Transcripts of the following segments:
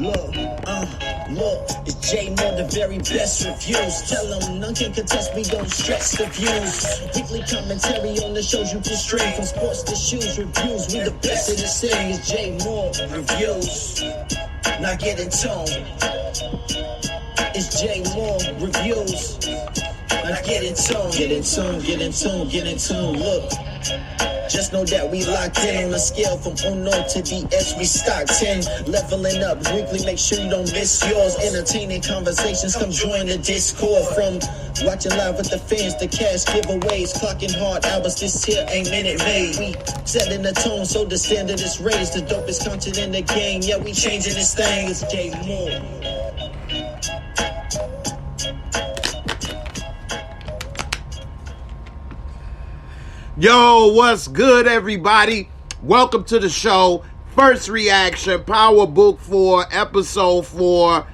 Look, it's JAYMOORE, the very best reviews. Tell them none can contest, we don't stress the views. Weekly commentary on the shows you can stream. From sports to shoes, reviews, we the best in the city. It's JAYMOORE Reviews. Now get in tune. It's JAYMOORE Reviews. Now get in tune, get in tune, get in tune, get in tune. Look. Just know that we locked in on a scale from 1 to DS, we stock 10. Leveling up weekly, make sure you don't miss yours. Entertaining conversations, come join the Discord. From watching live with the fans to cash giveaways, clocking hard hours, this here ain't minute made. We setting the tone so the standard is raised. The dopest content in the game, yeah, we changing this thing. It's JAYMOORE. Yo, what's good, everybody? Welcome to the show. First reaction, Power Book 4, Episode 4.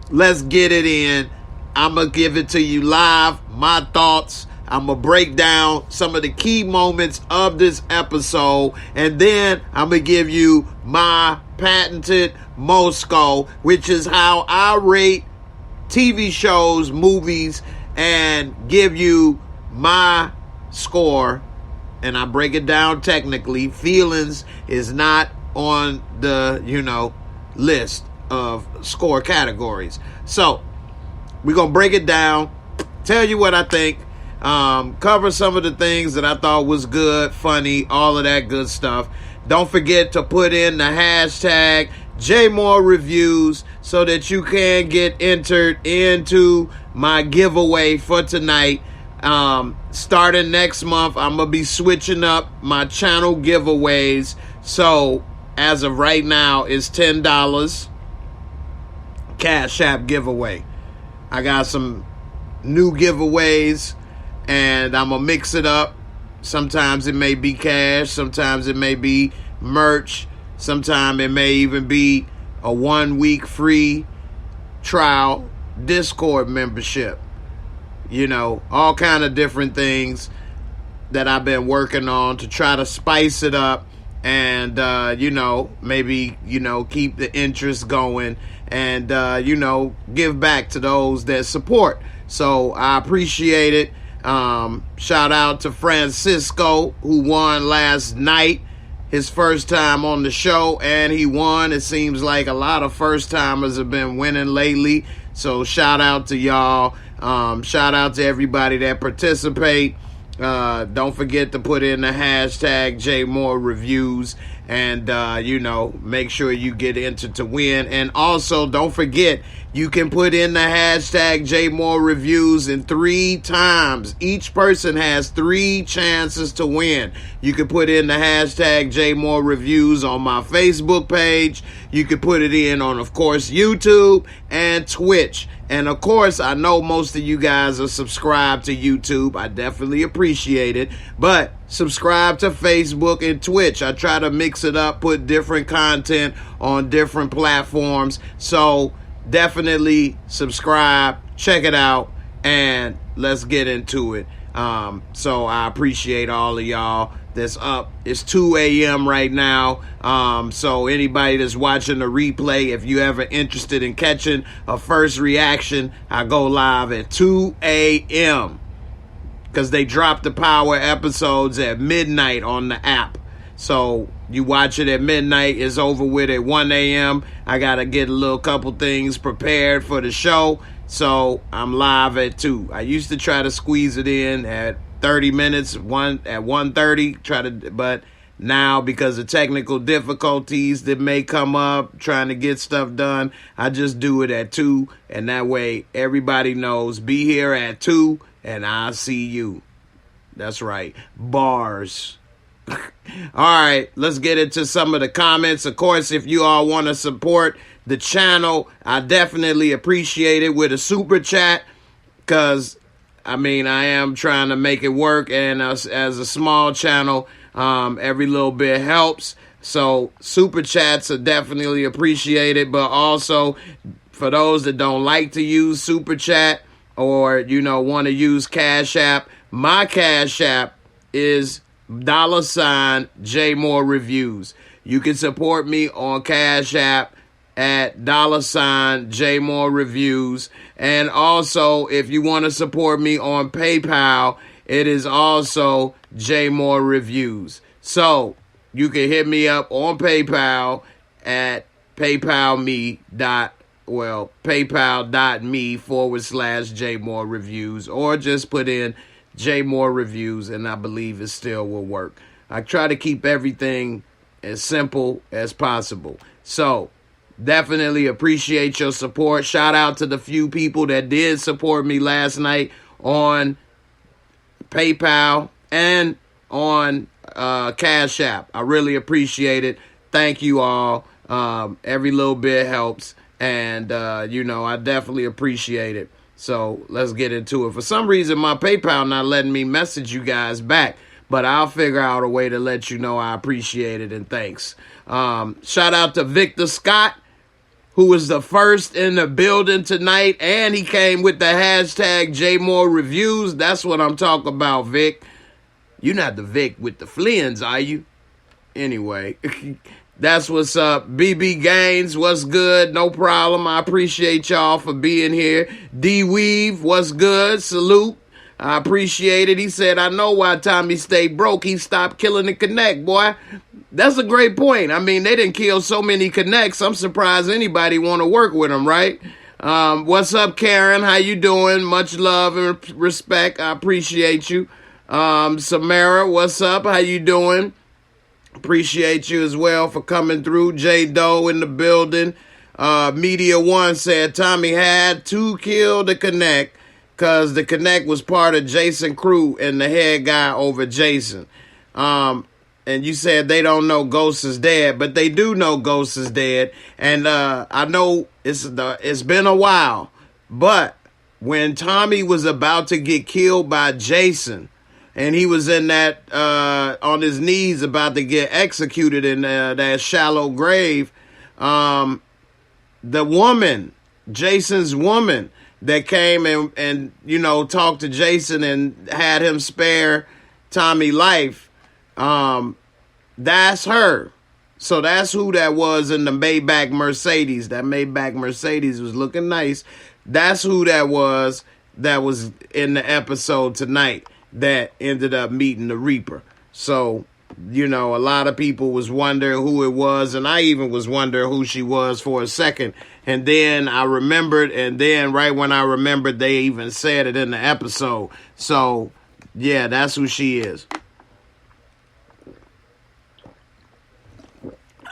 Let's get it in. I'm going to give it to you live, my thoughts. I'm going to break down some of the key moments of this episode. And then I'm going to give you my patented Mosco, which is how I rate TV shows, movies, and give you my score. And I break it down technically. Feelings is not on the, list of score categories. So, we're going to break it down, tell you what I think, cover some of the things that I thought was good, funny, all of that good stuff. Don't forget to put in the hashtag JAYMOOREREVIEWS so that you can get entered into my giveaway for tonight. Starting next month, I'm going to be switching up my channel giveaways. So, as of right now, it's $10 Cash App giveaway. I got some new giveaways, and I'm going to mix it up. Sometimes it may be cash. Sometimes it may be merch. Sometimes it may even be a 1-week free trial Discord membership. All kind of different things that I've been working on to try to spice it up and, maybe, keep the interest going and, give back to those that support. So I appreciate it. Shout out to Francisco, who won last night, his first time on the show, and he won. It seems like a lot of first timers have been winning lately. So shout out to y'all. Shout out to everybody that participate. Don't forget to put in the hashtag JAYMOOREREVIEWS and, make sure you get entered to win. And also, don't forget, you can put in the hashtag JAYMOOREREVIEWS in 3 times. Each person has 3 chances to win. You can put in the hashtag JAYMOOREREVIEWS on my Facebook page. You can put it in on, of course, YouTube and Twitch. And, of course, I know most of you guys are subscribed to YouTube. I definitely appreciate it. But subscribe to Facebook and Twitch. I try to mix it up, put different content on different platforms. So definitely subscribe, check it out, and let's get into it. So I appreciate all of y'all that's up. It's 2 a.m. right now. So anybody that's watching the replay, if you ever interested in catching a first reaction, I go live at 2 a.m. because they drop the Power episodes at midnight on the app. So you watch it at midnight, it's over with at 1 a.m. I got to get a couple things prepared for the show. So I'm live at 2. I used to try to squeeze it in at 30 minutes, at 1:30, but now because of technical difficulties that may come up trying to get stuff done, I just do it at 2, and that way everybody knows, be here at 2 and I'll see you. That's right, bars. All right, let's get into some of the comments. Of course, if you all want to support the channel, I definitely appreciate it with a super chat, because I am trying to make it work, and as a small channel, every little bit helps. So super chats are definitely appreciated, but also for those that don't like to use super chat or, want to use Cash App, my Cash App is $JAYMOOREREVIEWS. You can support me on Cash App at $JAYMOOREREVIEWS. And also, if you want to support me on PayPal, it is also JAYMOOREREVIEWS. So you can hit me up on PayPal at paypal.me/JAYMOOREREVIEWS, or just put in JAYMOOREREVIEWS, and I believe it still will work. I try to keep everything as simple as possible. So definitely appreciate your support. Shout out to the few people that did support me last night on PayPal and on Cash App. I really appreciate it. Thank you all. Every little bit helps, and I definitely appreciate it. So let's get into it. For some reason, my PayPal not letting me message you guys back, but I'll figure out a way to let you know I appreciate it, and thanks. Shout out to Victor Scott, who was the first in the building tonight, and he came with the hashtag JAYMOOREREVIEWS. That's what I'm talking about, Vic. You're not the Vic with the Flins, are you? Anyway, that's what's up. BB Gaines, what's good? No problem. I appreciate y'all for being here. D-Weave, what's good? Salute. I appreciate it. He said, I know why Tommy stayed broke. He stopped killing the Connect, boy. That's a great point. I mean, they didn't kill so many Connects. I'm surprised anybody want to work with them, right? What's up, Karen? How you doing? Much love and respect. I appreciate you. Samara, what's up? How you doing? Appreciate you as well for coming through. J Doe in the building. Media One said Tommy had to kill the Connect because the Connect was part of Jason crew and the head guy over Jason. And you said they don't know Ghost is dead, but they do know Ghost is dead. And I know it's been a while, but when Tommy was about to get killed by Jason, and he was in that on his knees about to get executed in that shallow grave, the woman, Jason's woman, that came and talked to Jason and had him spare Tommy life, that's her. So that's who that was in the Maybach Mercedes. That Maybach Mercedes was looking nice. That's who that was in the episode tonight that ended up meeting the Reaper. So, a lot of people was wondering who it was, and I even was wondering who she was for a second. And then I remembered, and then right when I remembered, they even said it in the episode. So, yeah, that's who she is.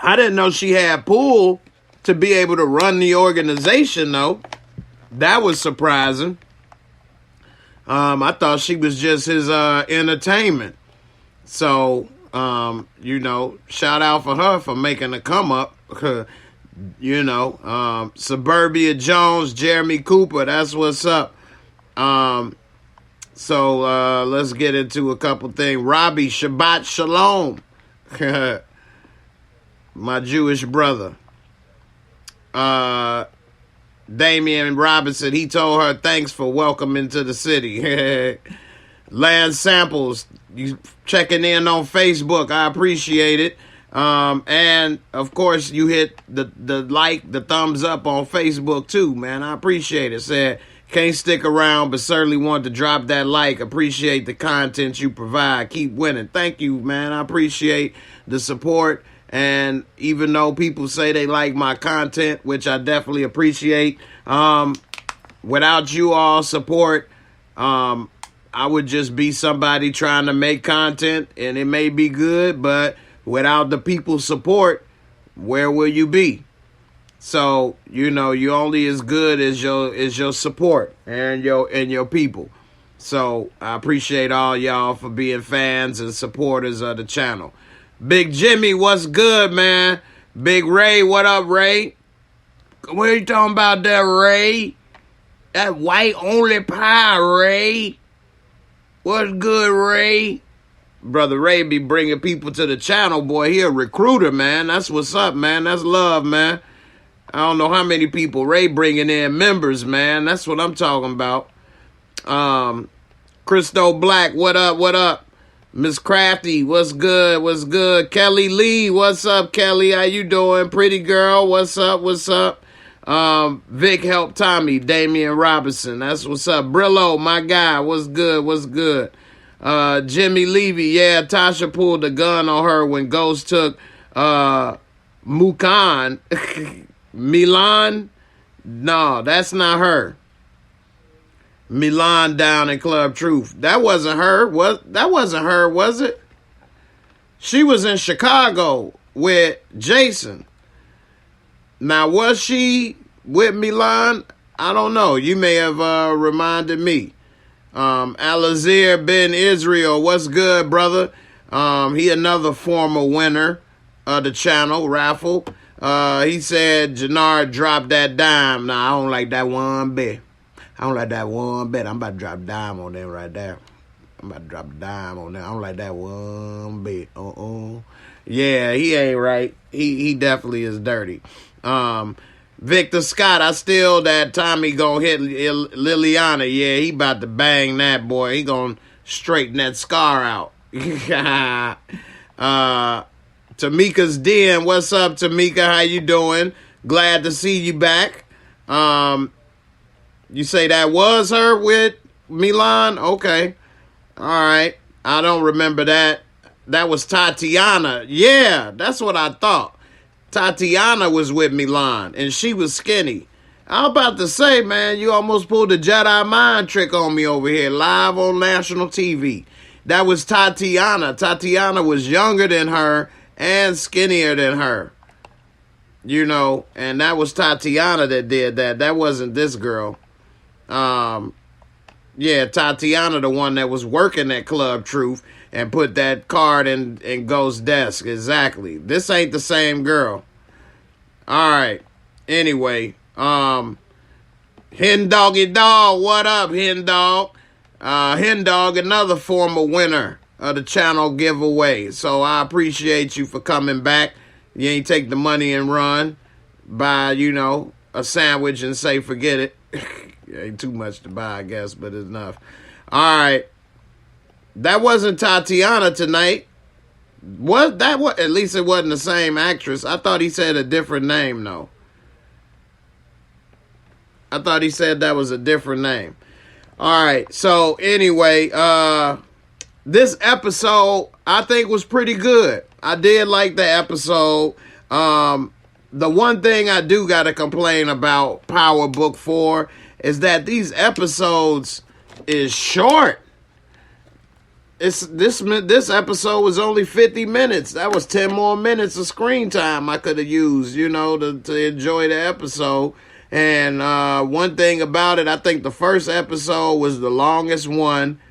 I didn't know she had pull to be able to run the organization, though. That was surprising. I thought she was just his entertainment. So, shout out for her for making a come up. Suburbia Jones, Jeremy Cooper, that's what's up. So let's get into a couple things. Robbie, Shabbat Shalom. My Jewish brother. Damian Robinson, he told her thanks for welcoming to the city. Lance Samples, you checking in on Facebook. I appreciate it. And of course you hit the like, the thumbs up on Facebook too, man. I appreciate it. Said, can't stick around, but certainly want to drop that like. Appreciate the content you provide. Keep winning. Thank you, man. I appreciate the support. And even though people say they like my content, which I definitely appreciate, without you all support, I would just be somebody trying to make content, and it may be good, but without the people's support, where will you be? So, you're only as good as your support and your people. So I appreciate all y'all for being fans and supporters of the channel. Big Jimmy, what's good, man? Big Ray, what up, Ray? What are you talking about there, Ray? That white only pie, Ray. What's good, Ray? Brother Ray be bringing people to the channel, boy. He a recruiter, man. That's what's up, man. That's love, man. I don't know how many people Ray bringing in members, man. That's what I'm talking about. Christo Black, what up, what up? Miss Crafty, what's good? What's good? Kelly Lee, what's up, Kelly? How you doing? Pretty girl, what's up? What's up? Vic help Tommy, Damian Robinson, that's what's up. Brillo, my guy, what's good? What's good? Jimmy Levy, yeah, Tasha pulled a gun on her when Ghost took Mukan. Milan? No, that's not her. Milan down in Club Truth. That wasn't her. That wasn't her, was it? She was in Chicago with Jason. Now, was she with Milan? I don't know. You may have reminded me. Alazir Ben Israel, what's good, brother? He another former winner of the channel raffle. He said Jannard dropped that dime. Nah, I don't like that one bit. I don't like that one bit. I'm about to drop a dime on them right there. I'm about to drop a dime on them. I don't like that one bit. Yeah, he ain't right. He definitely is dirty. Victor Scott, I still that Tommy gonna hit Liliana. Yeah, he about to bang that boy. He gonna straighten that scar out. Tamika's Den, what's up, Tamika? How you doing? Glad to see you back. You say that was her with Milan? Okay. All right. I don't remember that. That was Tatiana. Yeah, that's what I thought. Tatiana was with Milan, and she was skinny. I was about to say, man, you almost pulled a Jedi mind trick on me over here, live on national TV. That was Tatiana. Tatiana was younger than her and skinnier than her. You know, and that was Tatiana that did that. That wasn't this girl. Yeah, Tatiana, the one that was working at Club Truth and put that card in Ghost's desk. Exactly. This ain't the same girl. All right. Anyway, Hen Doggy Dog, what up, Hen Dog? Hen Dog, another former winner of the channel giveaway. So I appreciate you for coming back. You ain't take the money and run, buy, you know, a sandwich and say forget it. Ain't too much to buy, I guess, but it's enough. All right. That wasn't Tatiana tonight. Was that what? At least it wasn't the same actress. I thought he said a different name, though. I thought he said that was a different name. All right. So anyway, this episode I think was pretty good. I did like the episode. The one thing I do got to complain about Power Book 4 is that these episodes is short. This episode was only 50 minutes. That was 10 more minutes of screen time I could have used, you know, to enjoy the episode. And one thing about it, I think the first episode was the longest one.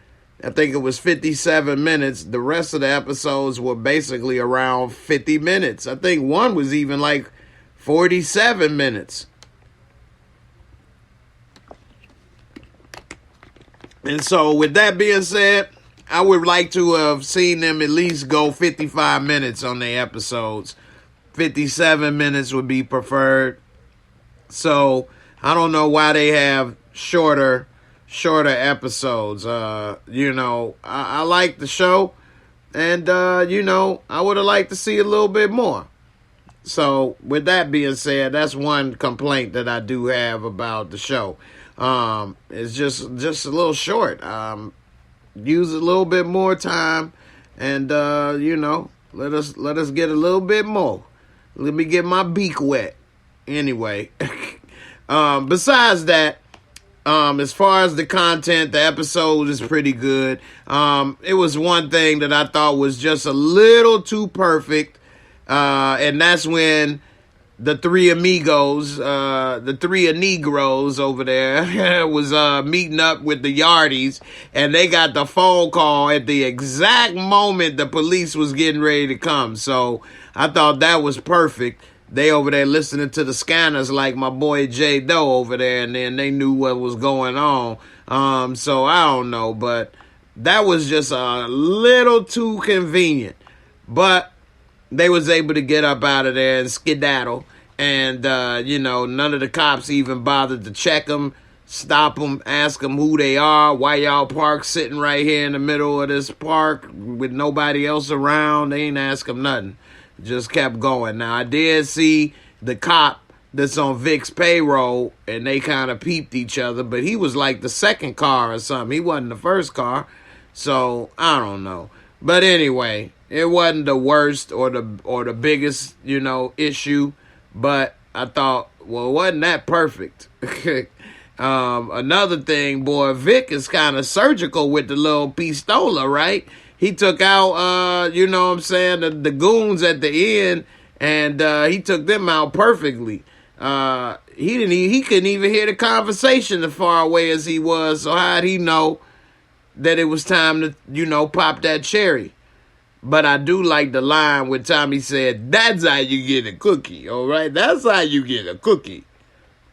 I think it was 57 minutes. The rest of the episodes were basically around 50 minutes. I think one was even like 47 minutes. And so with that being said, I would like to have seen them at least go 55 minutes on their episodes. 57 minutes would be preferred. So I don't know why they have shorter episodes. You know, I like the show, and you know, I would have liked to see a little bit more. So with that being said, that's one complaint that I do have about the show. It's just a little short. Use a little bit more time, and you know, let us get a little bit more. Let me get my beak wet. Anyway, besides that, as far as the content, the episode is pretty good. It was one thing that I thought was just a little too perfect, and that's when the three amigos, the three Negroes over there was meeting up with the Yardies, and they got the phone call at the exact moment the police was getting ready to come. So I thought that was perfect. They over there listening to the scanners like my boy J Doe over there, and then they knew what was going on. So I don't know, but that was just a little too convenient. But they was able to get up out of there and skedaddle. And, you know, none of the cops even bothered to check them. stop them, ask them who they are, why y'all parked sitting right here in the middle of this park with nobody else around. They ain't ask them nothing. Just kept going. Now, I did see the cop that's on Vic's payroll, and they kind of peeped each other, but he was like the second car or something. He wasn't the first car, so I don't know. But anyway, it wasn't the worst or the biggest, issue, but I thought, well, it wasn't that perfect. Another thing, boy, Vic is kind of surgical with the little pistola, right? He took out, the goons at the end, and he took them out perfectly. He couldn't even hear the conversation as far away as he was. So how'd he know that it was time to, pop that cherry? But I do like the line where Tommy said, "That's how you get a cookie." All right, that's how you get a cookie.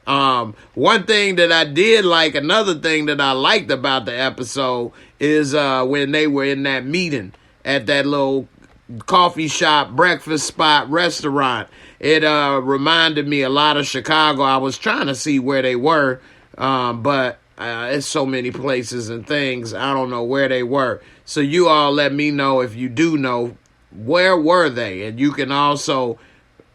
One thing that I did like, another thing that I liked about the episode is when they were in that meeting at that little coffee shop, breakfast spot, restaurant. It reminded me a lot of Chicago. I was trying to see where they were, but it's so many places and things. I don't know where they were. So you all let me know if you do know, where were they? And you can also,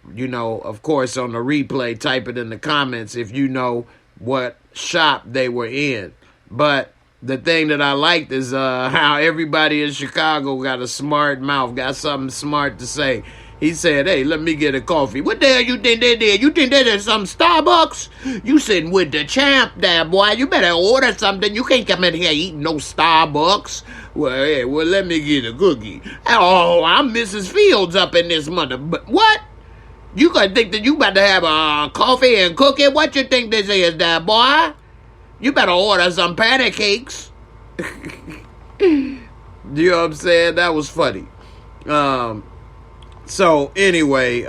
of course, on the replay, type it in the comments if you know what shop they were in. But the thing that I liked is how everybody in Chicago got a smart mouth, got something smart to say. He said, "Hey, let me get a coffee." "What the hell you think they did? You think they did some Starbucks? You sitting with the champ there, boy. You better order something. You can't come in here eating no Starbucks." "Well, hey, let me get a cookie." "Oh, I'm Mrs. Fields up in this mother." "But what? You gonna think that you about to have a coffee and cookie? What you think this is, there, boy? You better order some pancakes." You know what I'm saying? That was funny. So anyway,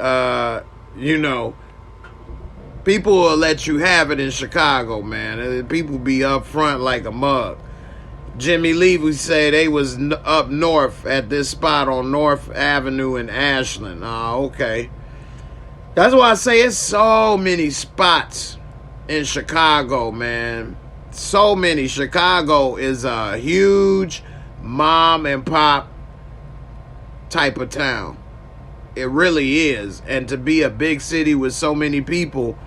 people will let you have it in Chicago, man. People be up front like a mug. Jimmy Levy said they was up north at this spot on North Avenue in Ashland. Oh, okay. That's why I say it's so many spots in Chicago, man. So many. Chicago is a huge mom and pop type of town. It really is. And to be a big city with so many people,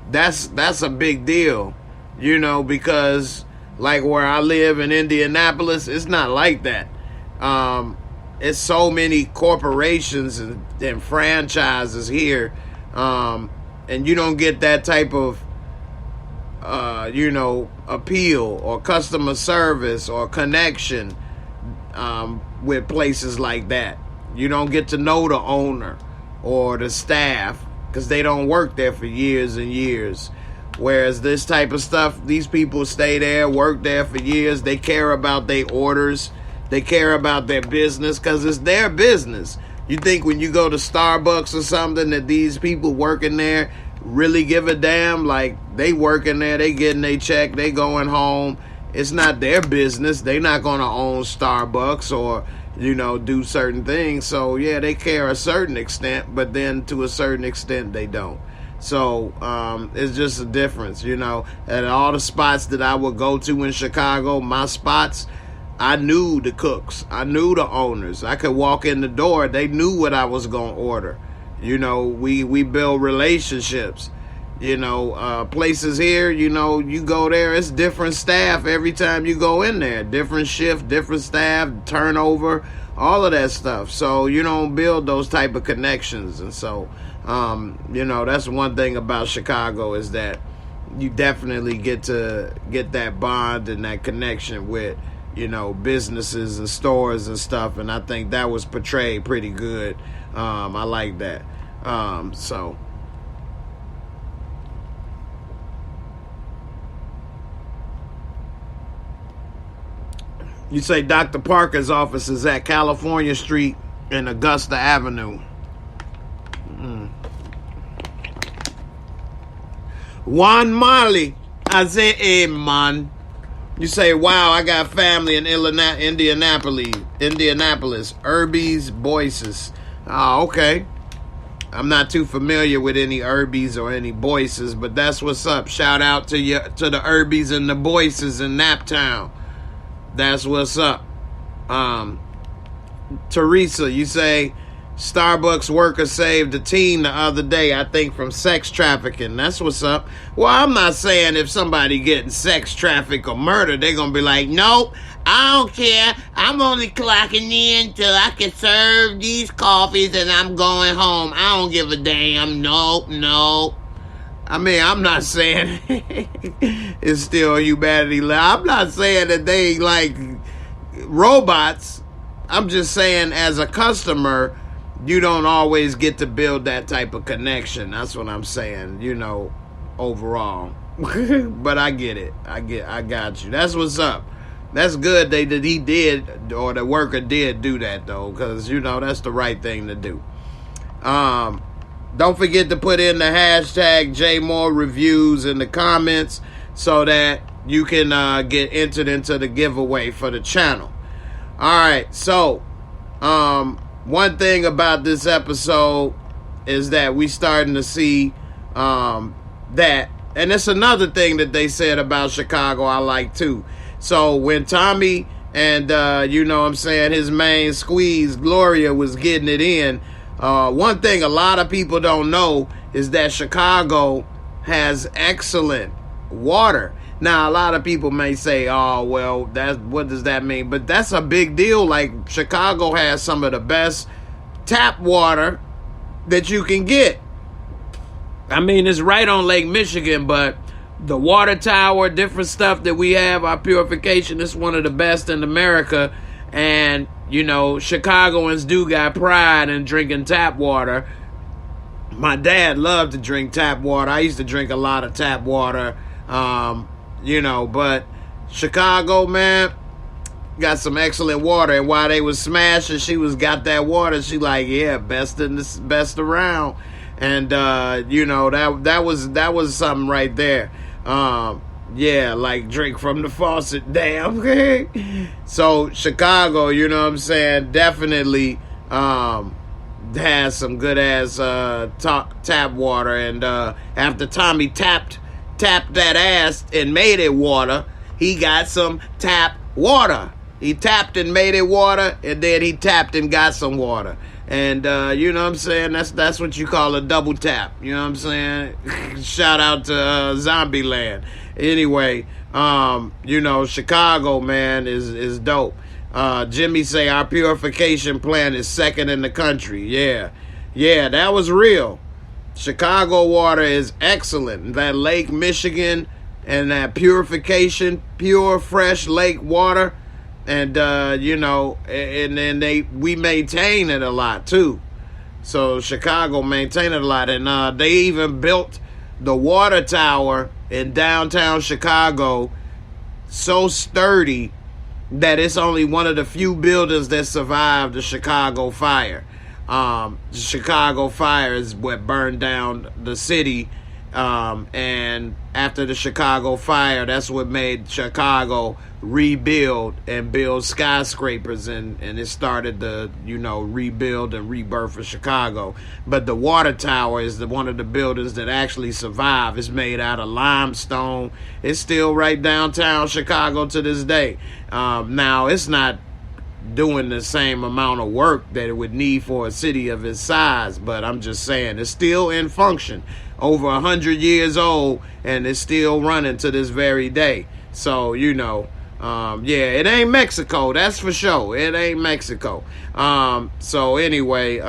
that's a big deal. Because like where I live in Indianapolis, it's not like that. It's so many corporations and franchises here. And you don't get that type of appeal or customer service or connection with places like that. You don't get to know the owner or the staff because they don't work there for years and years. Whereas this type of stuff, these people stay there, work there for years. They care about their orders. They care about their business because it's their business. You think when you go to Starbucks or something that these people working there really give a damn? Like, they working there, they getting their check, they going home. It's not their business. They not going to own Starbucks or do certain things. So yeah, they care a certain extent, but then to a certain extent they don't. So it's just a difference, At all the spots that I would go to in Chicago, my spots, I knew the cooks, I knew the owners. I could walk in the door, they knew what I was gonna order. We build relationships. Places here, you go there, it's different staff every time you go in there. Different shift, different staff, turnover, all of that stuff. So you don't build those type of connections. And so, that's one thing about Chicago is that you definitely get that bond and that connection with, businesses and stores and stuff. And I think that was portrayed pretty good. I like that. So... You say Dr. Parker's office is at California Street and Augusta Avenue. Juan Marley, I say, hey, man. You say, wow, I got family in Indianapolis. Irby's Boyces. Oh, okay. I'm not too familiar with any Irbies or any Boyces, but that's what's up. Shout out to the Irbies and the Boyces in Naptown. That's what's up. Teresa, you say Starbucks worker saved a teen the other day, I think, from sex trafficking. That's what's up. Well, I'm not saying if somebody getting sex trafficked or murdered, they're going to be like, nope, I don't care. I'm only clocking in till I can serve these coffees and I'm going home. I don't give a damn. Nope. I mean, I'm not saying it's still humanity. I'm not saying that they like robots. I'm just saying as a customer, you don't always get to build that type of connection. That's what I'm saying, overall. But I get it. I got you. That's what's up. That's good that he did, or the worker did do that, though, because, that's the right thing to do. Don't forget to put in the hashtag JAYMOOREREVIEWS in the comments so that you can get entered into the giveaway for the channel. All right, so one thing about this episode is that we starting to see that, and it's another thing that they said about Chicago I like too. So when Tommy and, his main squeeze, Gloria, was getting it in, one thing a lot of people don't know is that Chicago has excellent water. Now, a lot of people may say, oh, well, what does that mean? But that's a big deal. Like, Chicago has some of the best tap water that you can get. I mean, it's right on Lake Michigan, but the water tower, different stuff that we have, our purification, is one of the best in America. And, Chicagoans do got pride in drinking tap water. My dad loved to drink tap water. I used to drink a lot of tap water, but Chicago, man, got some excellent water. And while they was smashing, she got that water. She like, yeah, best around. And, that was something right there. Yeah, like drink from the faucet. Damn. So Chicago, definitely has some good ass tap water. And after Tommy tapped that ass and made it water, he got some tap water. He tapped and made it water, and then he tapped and got some water. And that's what you call a double tap. You know what I'm saying? Shout out to Zombieland. Anyway, Chicago, man, is dope. Jimmy say our purification plant is second in the country. Yeah, that was real. Chicago water is excellent. That Lake Michigan and that purification, pure, fresh lake water. And, and then we maintain it a lot, too. So Chicago maintained it a lot. And they even built the water tower in downtown Chicago so sturdy that it's only one of the few buildings that survived the Chicago fire. The Chicago fire is what burned down the city. And after the Chicago fire, that's what made Chicago rebuild and build skyscrapers, and it started the rebuild and rebirth of Chicago. But the water tower is one of the buildings that actually survived. It's made out of limestone. It's still right downtown Chicago to this day. Now it's not doing the same amount of work that it would need for a city of its size, but I'm just saying it's still in function. Over 100 years old, and it's still running to this very day. So, it ain't Mexico, that's for sure. It ain't Mexico. So anyway,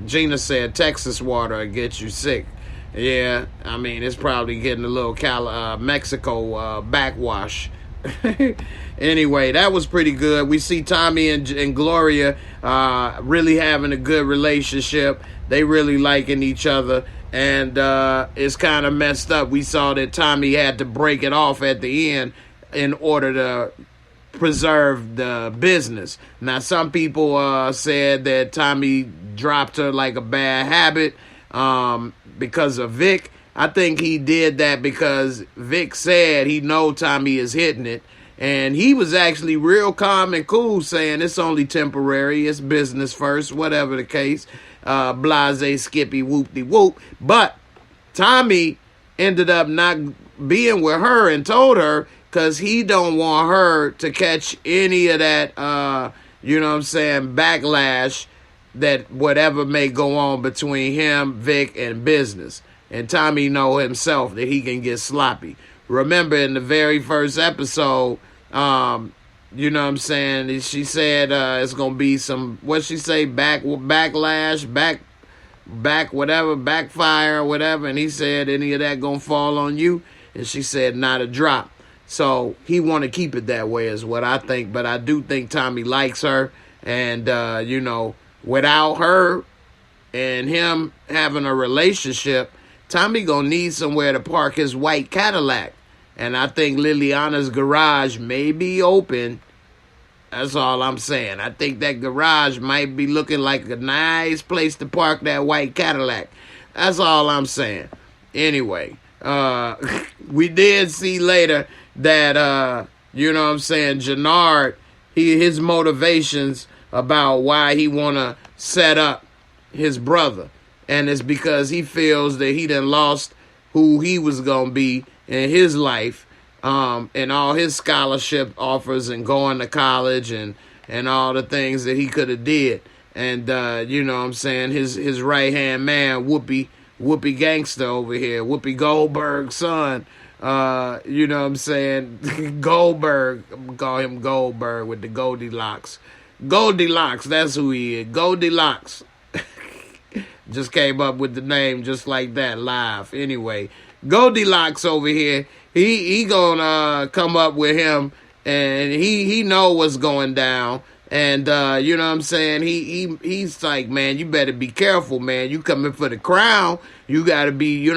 Gina said Texas water will get you sick. Yeah, I mean, it's probably getting a little Mexico backwash. Anyway, that was pretty good. We see Tommy and Gloria really having a good relationship. They really liking each other. And it's kind of messed up. We saw that Tommy had to break it off at the end in order to preserve the business. Now, some people said that Tommy dropped her like a bad habit because of Vic. I think he did that because Vic said he know Tommy is hitting it. And he was actually real calm and cool, saying it's only temporary, it's business first, whatever the case. blase, skippy, whoop-de-whoop. But Tommy ended up not being with her and told her because he don't want her to catch any of that, backlash that whatever may go on between him, Vic, and business. And Tommy know himself that he can get sloppy. Remember in the very first episode, she said it's going to be some, what'd she say, backlash, backfire or whatever. And he said, any of that going to fall on you? And she said, not a drop. So he want to keep it that way is what I think. But I do think Tommy likes her. And, without her and him having a relationship, Tommy going to need somewhere to park his white Cadillac. And I think Liliana's garage may be open. That's all I'm saying. I think that garage might be looking like a nice place to park that white Cadillac. That's all I'm saying. Anyway, we did see later that, Jannard, his motivations about why he want to set up his brother. And it's because he feels that he done lost who he was going to be in his life, and all his scholarship offers and going to college and all the things that he could have did. And, his right-hand man, Whoopi Gangster over here, Whoopi Goldberg's son, Goldberg, I'm gonna call him Goldberg with the Goldilocks. Goldilocks, that's who he is, Goldilocks. Just came up with the name just like that live. Anyway, Goldilocks over here, he gonna come up with him, and he know what's going down. And he's like, man, you better be careful, man. You coming for the crown, you gotta be,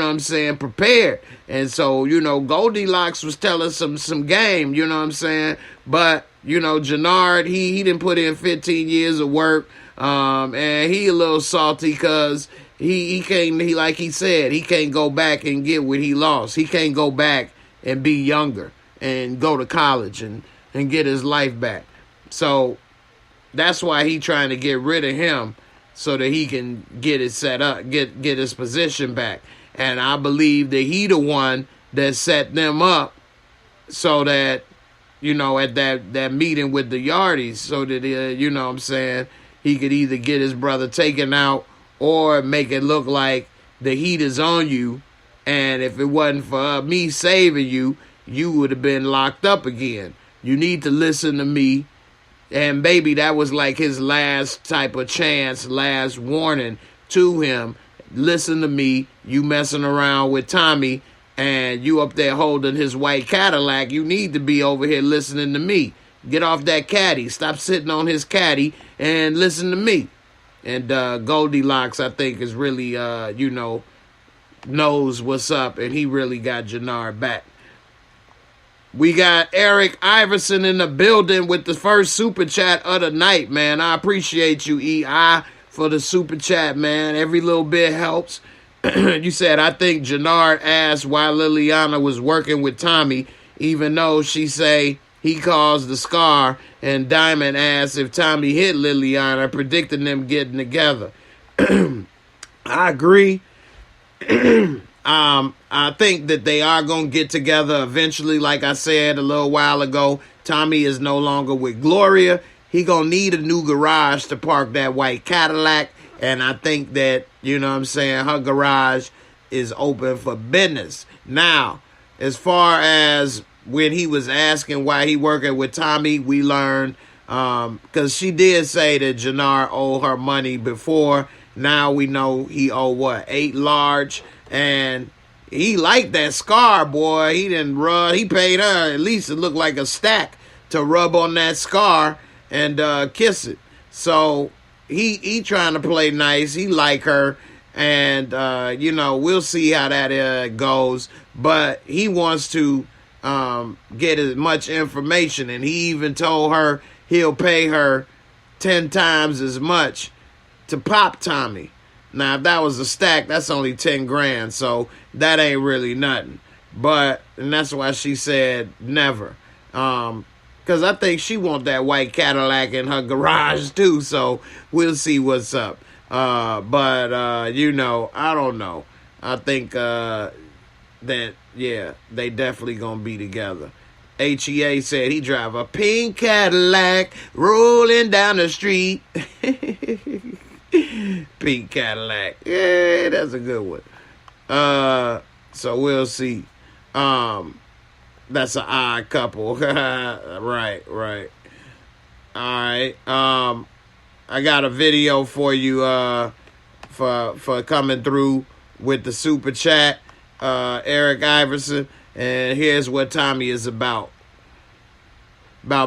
prepared. And so, Goldilocks was telling some game, But, Jannard, he didn't put in 15 years of work. And he a little salty because he can't, like he said, he can't go back and get what he lost. He can't go back and be younger and go to college and get his life back. So that's why he trying to get rid of him so that he can get it set up, get his position back. And I believe that he the one that set them up so that, at that meeting with the Yardies, so that, he could either get his brother taken out or make it look like the heat is on you. And if it wasn't for me saving you, you would have been locked up again. You need to listen to me. And baby, that was like his last type of chance, last warning to him. Listen to me. You messing around with Tommy and you up there holding his white Cadillac. You need to be over here listening to me. Get off that caddy. Stop sitting on his caddy and listen to me. And Goldilocks, I think, is really, knows what's up. And he really got Jannard back. We got Eric Iverson in the building with the first super chat of the night, man. I appreciate you, EI, for the super chat, man. Every little bit helps. You said, I think Jannard asked why Liliana was working with Tommy, even though she say he caused the scar, and Diamond asked if Tommy hit Liliana, predicting them getting together. I agree. I think that they are going to get together eventually. Like I said a little while ago, Tommy is no longer with Gloria. He going to need a new garage to park that white Cadillac. And I think that, her garage is open for business. Now, as far as when he was asking why he working with Tommy, we learned, because she did say that Jannard owed her money before. Now we know he owe what, 8 large, and he liked that scar, boy. He didn't rub. He paid her at least it looked like a stack to rub on that scar and kiss it. So he trying to play nice. He like her, and we'll see how that goes. But he wants to get as much information, and he even told her he'll pay her 10 times as much to pop Tommy. Now, if that was a stack, that's only 10 grand, so that ain't really nothing. And that's why she said never. Because I think she want that white Cadillac in her garage, too, so we'll see what's up. You know, I don't know. I think that, yeah, they definitely gonna be together. HEA said he drive a pink Cadillac rolling down the street. Pink Cadillac. Yeah, that's a good one. So we'll see. That's an odd couple. Right. All right. I got a video for you for coming through with the super chat, Eric Iverson, and here's what Tommy is about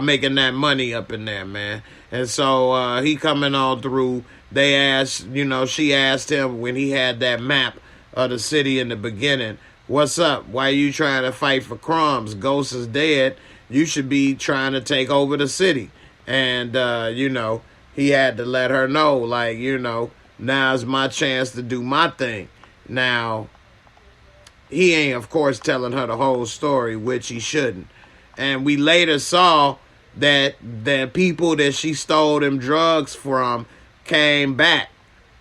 making that money up in there, man. And so he coming on through. They asked, you know, she asked him when he had that map of the city in the beginning, what's up? Why are you trying to fight for crumbs? Ghost is dead. You should be trying to take over the city. And, you know, he had to let her know, like, you know, now's my chance to do my thing. Now, he ain't, of course, telling her the whole story, which he shouldn't. And we later saw that the people that she stole them drugs from came back.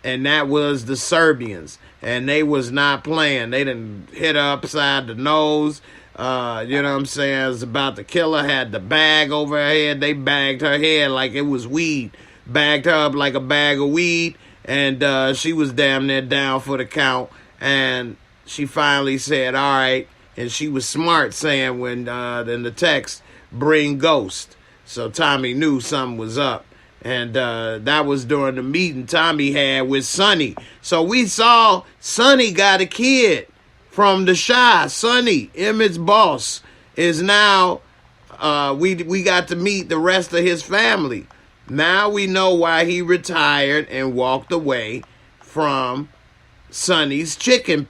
And that was the Serbians. And they was not playing. They done hit her upside the nose. You know what I'm saying? It was about to kill her. Had the bag over her head. They bagged her head like it was weed. Bagged her up like a bag of weed. And she was damn near down for the count. And she finally said, all right. And she was smart saying when in the text, bring Ghost. So Tommy knew something was up. And that was during the meeting Tommy had with Sonny. So we saw Sonny got a kid from the Shy. Sonny, Emmett's boss, is now, we got to meet the rest of his family. Now we know why he retired and walked away from Sonny's chicken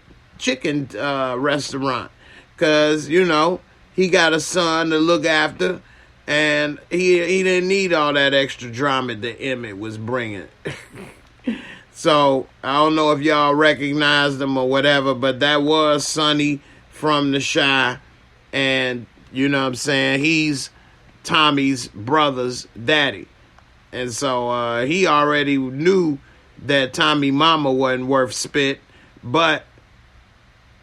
restaurant. Because, you know, he got a son to look after. And he didn't need all that extra drama that Emmett was bringing. So, I don't know if y'all recognized him or whatever, but that was Sonny from the Shy. And, you know what I'm saying, he's Tommy's brother's daddy. And so, he already knew that Tommy mama wasn't worth spit. But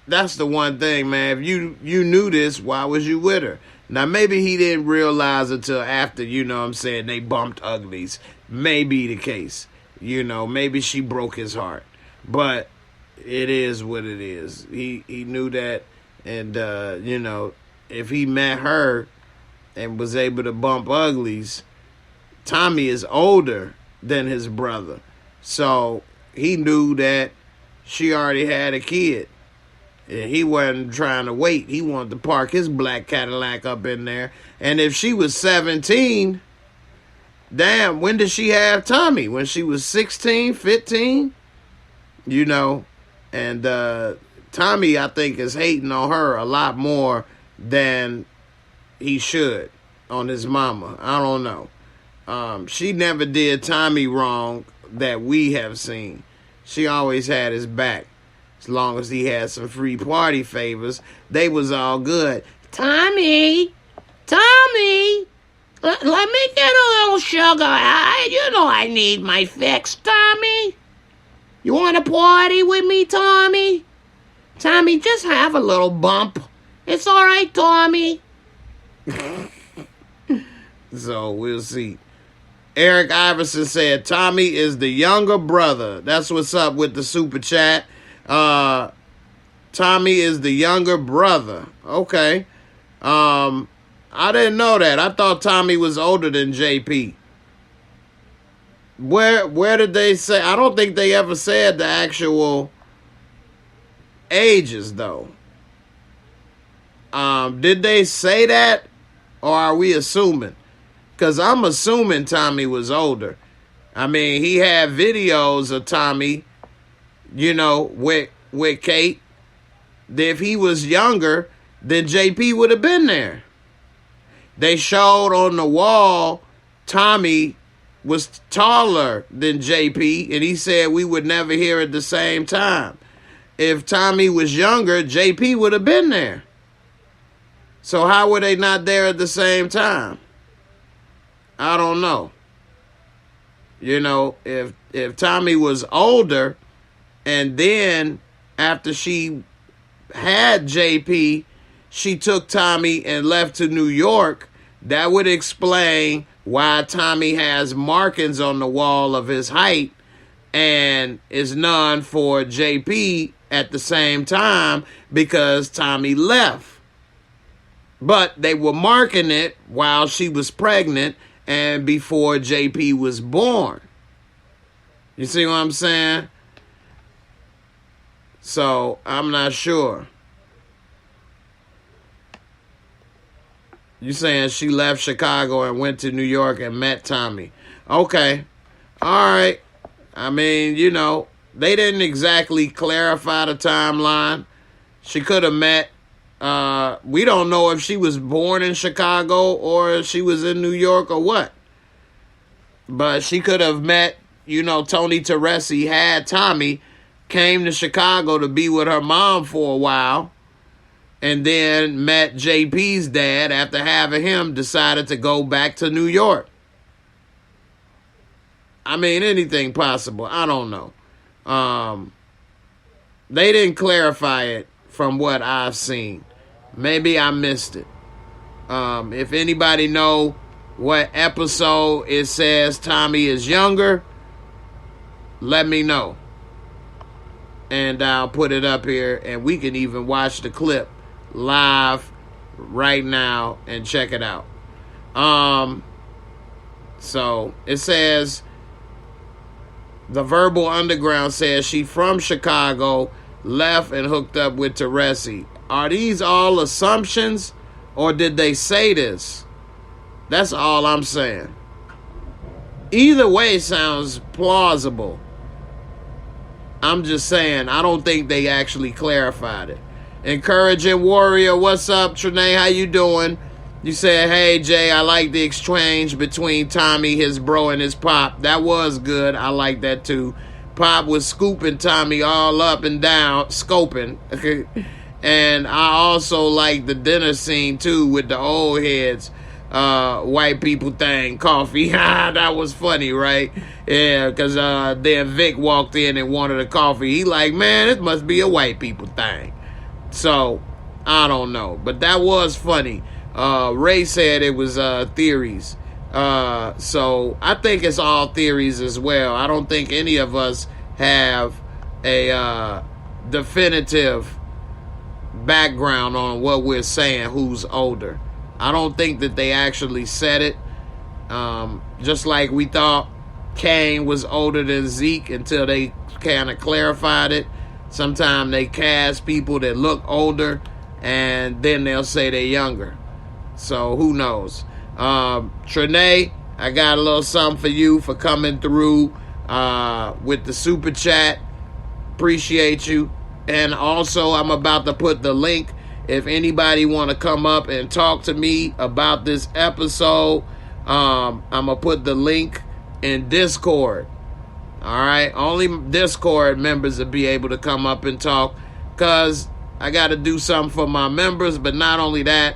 that's the one thing, man. If you knew this, why was you with her? Now, maybe he didn't realize until after, you know what I'm saying, they bumped uglies. Maybe the case. You know, maybe she broke his heart. But it is what it is. He knew that. And, you know, if he met her and was able to bump uglies, Tommy is older than his brother. So he knew that she already had a kid. And he wasn't trying to wait. He wanted to park his black Cadillac up in there. And if she was 17, damn, when did she have Tommy? When she was 16, 15? You know, and Tommy, I think, is hating on her a lot more than he should on his mama. I don't know. She never did Tommy wrong that we have seen. She always had his back. As long as he had some free party favors, they was all good. Tommy, let me get a little sugar. You know I need my fix, Tommy. You want to party with me, Tommy? Tommy, just have a little bump. It's all right, Tommy. So we'll see. Eric Iverson said Tommy is the younger brother. That's what's up with the super chat. Tommy is the younger brother. Okay. I didn't know that. I thought Tommy was older than JP. Where did they say? I don't think they ever said the actual ages, though. Did they say that? Or are we assuming? Because I'm assuming Tommy was older. I mean, he had videos of Tommy, you know, with Kate. If he was younger, then JP would have been there. They showed on the wall Tommy was taller than JP, and he said we would never hear at the same time. If Tommy was younger, JP would have been there. So how were they not there at the same time? I don't know. You know, if if Tommy was older, and then after she had JP, she took Tommy and left to New York, that would explain why Tommy has markings on the wall of his height and is none for JP at the same time, because Tommy left. But they were marking it while she was pregnant and before JP was born. You see what I'm saying? So, I'm not sure. You saying she left Chicago and went to New York and met Tommy. Okay. All right. I mean, you know, they didn't exactly clarify the timeline. She could have met, we don't know if she was born in Chicago or if she was in New York or what. But she could have met, you know, Tony Teresi had Tommy, came to Chicago to be with her mom for a while, and then met JP's dad after having him, decided to go back to New York. I mean, anything possible. I don't know. They didn't clarify it from what I've seen. Maybe I missed it. If anybody know what episode it says Tommy is younger, let me know. And I'll put it up here, and we can even watch the clip live right now and check it out. So it says, the Verbal Underground says she from Chicago, left and hooked up with Teresi. Are these all assumptions, or did they say this? That's all I'm saying. Either way sounds plausible. I'm just saying, I don't think they actually clarified it. Encouraging Warrior, what's up, Trinae? How you doing? You said, hey, Jay, I like the exchange between Tommy, his bro, and his pop. That was good. I like that, too. Pop was scooping Tommy all up and down, scoping. And I also like the dinner scene, too, with the old heads. White people thing, coffee. That was funny, right? Yeah, because then Vic walked in and wanted a coffee. He like, man, it must be a white people thing. So, I don't know. But that was funny. Ray said it was theories. So, I think it's all theories as well. I don't think any of us have a definitive background on what we're saying, who's older. I don't think that they actually said it. Just like we thought Kane was older than Zeke until they kind of clarified it. Sometimes they cast people that look older and then they'll say they're younger. So who knows? Trinae, I got a little something for you for coming through with the super chat. Appreciate you. And also I'm about to put the link. If anybody want to come up and talk to me about this episode, I'm going to put the link in Discord. All right? Only Discord members will be able to come up and talk, because I got to do something for my members. But not only that,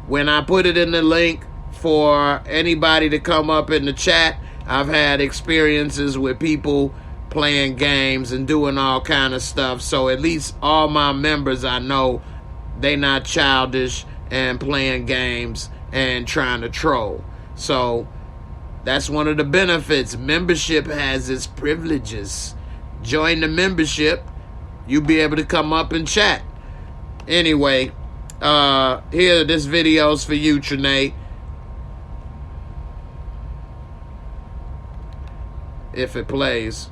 when I put it in the link for anybody to come up in the chat, I've had experiences with people playing games and doing all kind of stuff. So at least all my members, I know they not childish and playing games and trying to troll. So that's one of the benefits. Membership has its privileges. Join the membership. You'll be able to come up and chat. Anyway, here, this video's for you, Trinae. If it plays.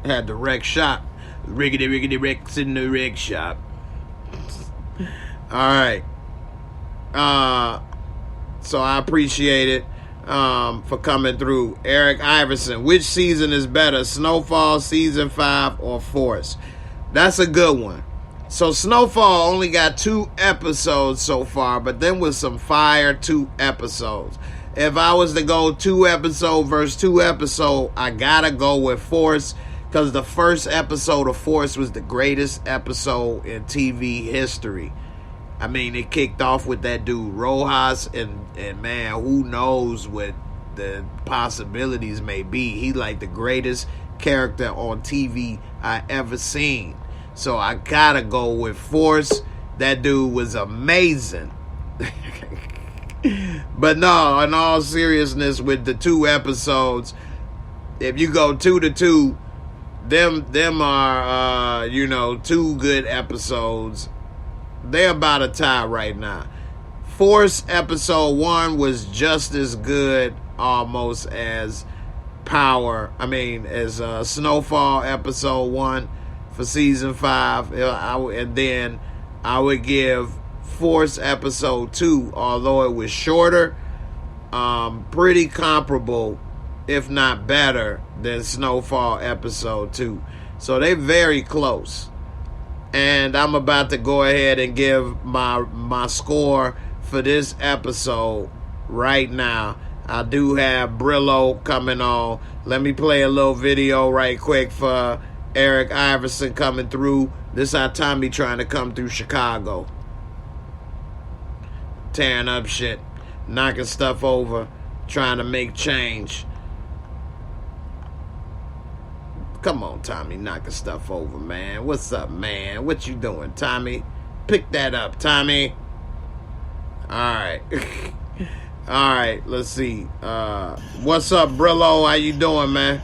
Had the wreck shop. Riggedy wrecks in the wreck shop. Alright. So I appreciate it for coming through. Eric Iverson, which season is better? Snowfall season 5 or Force? That's a good one. So Snowfall only got 2 episodes so far, but then with some fire 2 episodes. If I was to go 2 episode versus 2 episode, I gotta go with Force, because the first episode of Force was the greatest episode in TV history. I mean, it kicked off with that dude Rojas, and man, who knows what the possibilities may be. He's like the greatest character on TV I ever seen. So I gotta go with Force. That dude was amazing. But no, in all seriousness, with the 2 episodes, if you go 2 to 2, them are 2 good episodes. They're about a tie right now. Force episode 1 was just as good almost as as Snowfall episode 1 for season 5. And then I would give Force episode 2, although it was shorter, pretty comparable, if not better, than Snowfall episode 2. So they're very close. And I'm about to go ahead and give my score for this episode right now. I do have Brillo coming on. Let me play a little video right quick for Eric Iverson coming through. This is our Tommy trying to come through Chicago. Tearing up shit. Knocking stuff over. Trying to make change. Come on, Tommy, knocking stuff over, man. What's up, man? What you doing, Tommy? Pick that up, Tommy. All right, let's see. What's up, Brillo? How you doing, man?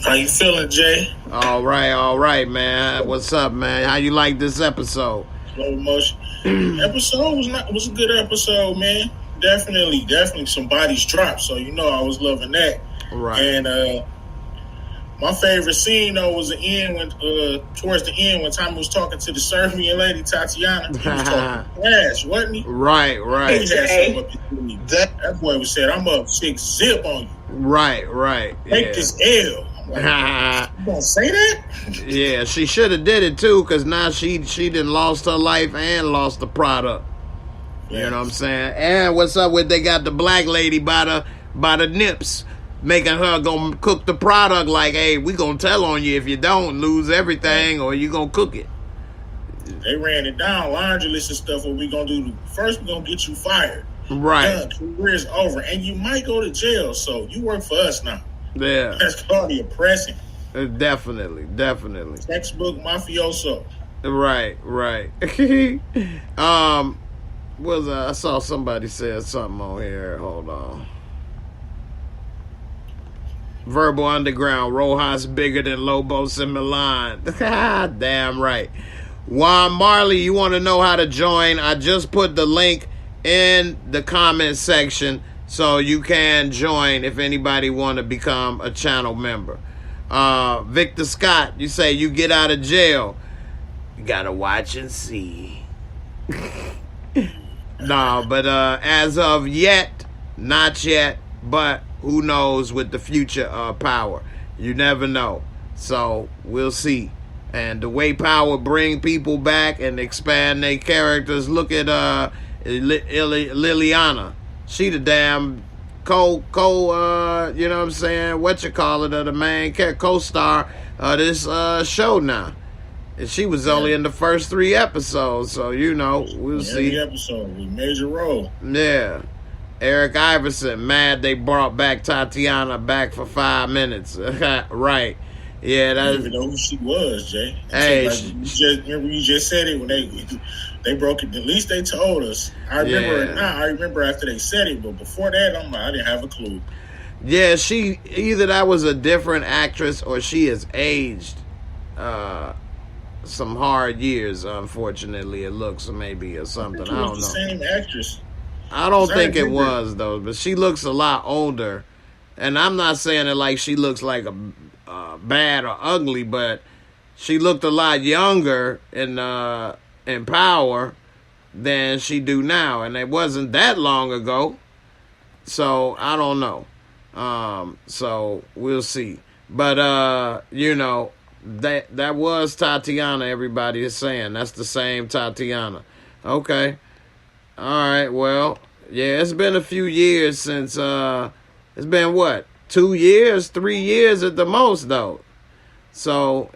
How you feeling, Jay? All right, man. What's up, man? How you like this episode? Slow motion. Episode was a good episode, man. Definitely some bodies dropped, so I was loving that. Right. And my favorite scene though was the end when towards the end when Tommy was talking to the Serbian lady Tatiana. He was talking trash, wasn't he? Right. He had something up his sleeve. That boy was said, "I'm up 6-zip on you." Right. Take this L. I'm like, you gonna say that? Yeah, she should have did it too, because now she done lost her life and lost the product. You know what I'm saying? And what's up with they got the black lady by the nips, making her go cook the product like, hey, we gonna tell on you if you don't lose everything or you gonna cook it. They ran it down, laundry list and stuff. What we gonna do? First, we gonna get you fired. Right. Career's over, and you might go to jail. So you work for us now. Yeah. That's called the oppressing. Definitely. Textbook mafioso. Right. I saw somebody said something on here. Hold on. Verbal Underground, Rojas bigger than Lobos in Milan. Damn right. Juan Marley, you want to know how to join? I just put the link in the comment section so you can join if anybody want to become a channel member. Victor Scott, you say you get out of jail. You got to watch and see. No, but as of yet, not yet, but who knows with the future of Power. You never know. So we'll see. And the way Power bring people back and expand their characters. Look at Liliana. She the damn you know what I'm saying? The main co-star of this show now. And she was only in the first 3 episodes. So, we'll see. Every episode with major role. Yeah. Eric Iverson, mad they brought back Tatiana back for 5 minutes. Right. Yeah, I didn't even know who she was, Jay. Hey, remember you just said it when they broke it. At least they told us. I remember it now. I remember after they said it, but before that, I didn't have a clue. Yeah, she either that was a different actress or she has aged some hard years. Unfortunately, it looks maybe or something. I don't know. Same actress. I don't think it was though, but she looks a lot older, and I'm not saying it like she looks like a bad or ugly, but she looked a lot younger in Power than she do now, and it wasn't that long ago. So I don't know. So we'll see. But that was Tatiana. Everybody is saying that's the same Tatiana. Okay. All right, well, yeah, it's been a few years since, it's been what, 2 years, 3 years at the most, though. So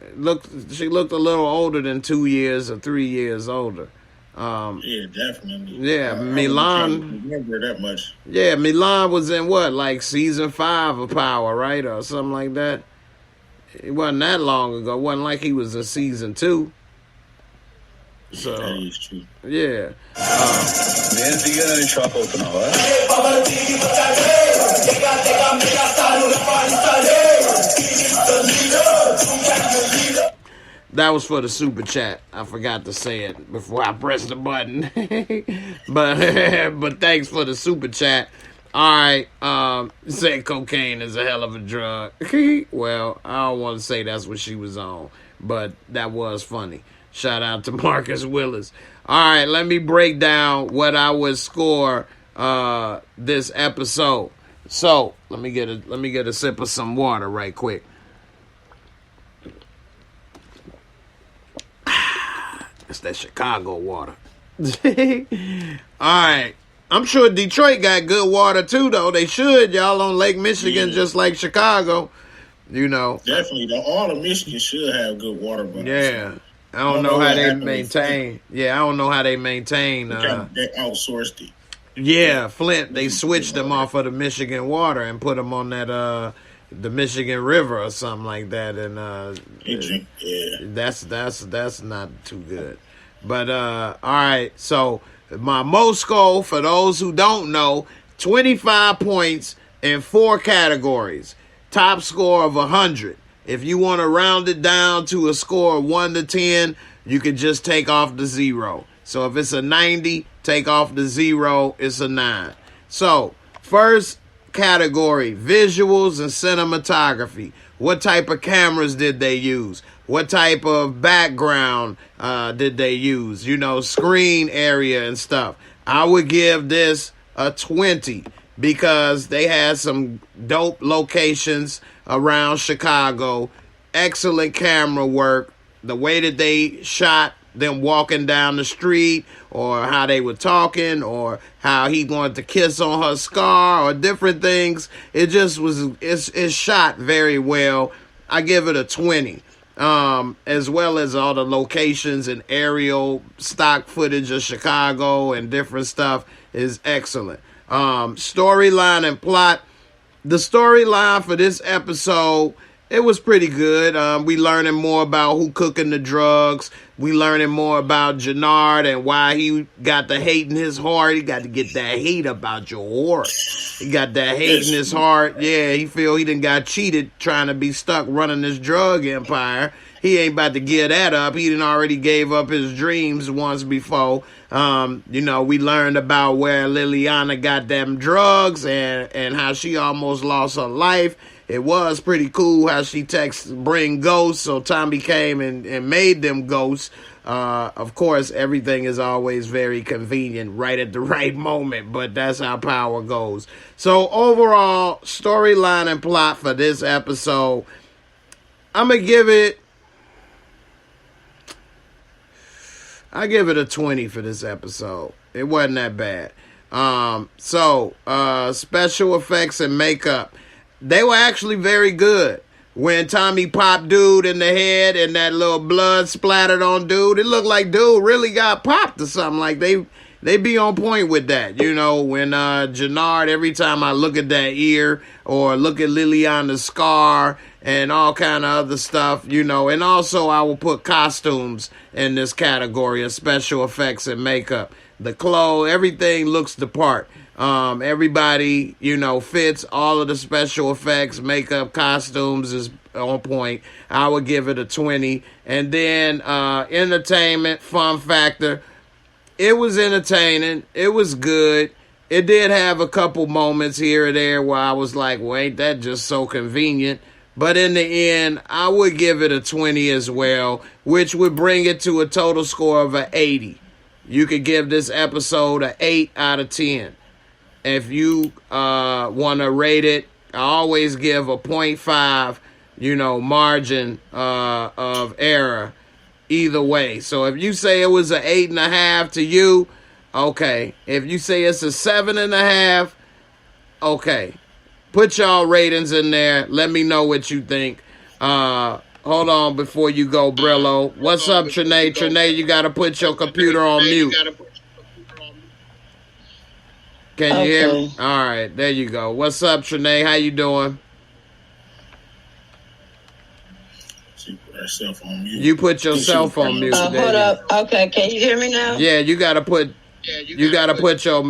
she looked a little older than 2 years or 3 years older. Yeah, definitely. Yeah, I Milan. remember that much. Yeah, Milan was in what, like season 5 of Power, right, or something like that. It wasn't that long ago. It wasn't like he was in season 2. So that is true. Yeah. That was for the super chat. I forgot to say it before I pressed the button. but thanks for the super chat. All right. Said cocaine is a hell of a drug. Well, I don't want to say that's what she was on, but that was funny. Shout out to Marcus Willis. All right, let me break down what I would score this episode. So let me get a sip of some water right quick. It's that Chicago water. All right. I'm sure Detroit got good water too, though. They should. Y'all on Lake Michigan, just like Chicago. You know. Definitely. All of Michigan should have good water. But yeah. I don't know how they maintain. Yeah, I don't know how they maintain. They outsourced it. Yeah, Flint. They switched them off of the Michigan water and put them on that the Michigan River or something like that, and that's not too good. But all right, so my most score, for those who don't know, 25 points in 4 categories. Top score of 100. If you want to round it down to a score of 1 to 10, you can just take off the 0. So if it's a 90, take off the 0, it's a 9. So first category, visuals and cinematography. What type of cameras did they use? What type of background did they use? You know, screen area and stuff. I would give this a 20 because they had some dope locations around Chicago. Excellent camera work. The way that they shot them walking down the street, or how they were talking, or how he wanted to kiss on her scar, or different things. It just was, it's shot very well. I give it a 20. As well as all the locations and aerial stock footage of Chicago and different stuff is excellent. Storyline and plot. The storyline for this episode, it was pretty good. We learning more about who cooking the drugs. We learning more about Jannard and why he got the hate in his heart. He got to get that hate about your whore. He got that hate in his heart. Yeah, he feel he done got cheated trying to be stuck running this drug empire. He ain't about to give that up. He done already gave up his dreams once before. You know, we learned about where Liliana got them drugs and how she almost lost her life. It was pretty cool how she texted bring ghosts, so Tommy came and made them ghosts. Of course, everything is always very convenient right at the right moment, but that's how Power goes. So overall, storyline and plot for this episode, I'm going to give it a 20 for this episode. It wasn't that bad. Special effects and makeup, they were actually very good. When Tommy popped dude in the head and that little blood splattered on dude, it looked like dude really got popped or something. Like they be on point with that. You know, when Jannard, every time I look at that ear or look at Liliana's scar and all kind of other stuff, you know. And also I will put costumes in this category of special effects and makeup. The clothes, everything looks the part. Everybody, you know, fits. All of the special effects, makeup, costumes is on point. I would give it a 20. And then entertainment, fun factor. It was entertaining. It was good. It did have a couple moments here or there where I was like, well, ain't that just so convenient? But in the end, I would give it a 20 as well, which would bring it to a total score of an 80. You could give this episode an 8 out of 10. If you want to rate it, I always give a 0.5, you know, margin of error either way. So if you say it was an 8.5 to you, okay. If you say it's a 7.5, okay. Put y'all ratings in there. Let me know what you think. Hold on before you go, Brillo. What's up, Trinae? Trinae, you got to put your computer on mute. Can you hear me? All right, there you go. What's up, Trinae? How you doing? She put herself on mute. You put yourself on mute. Hold up. Okay, can you hear me now? Yeah, you got to put your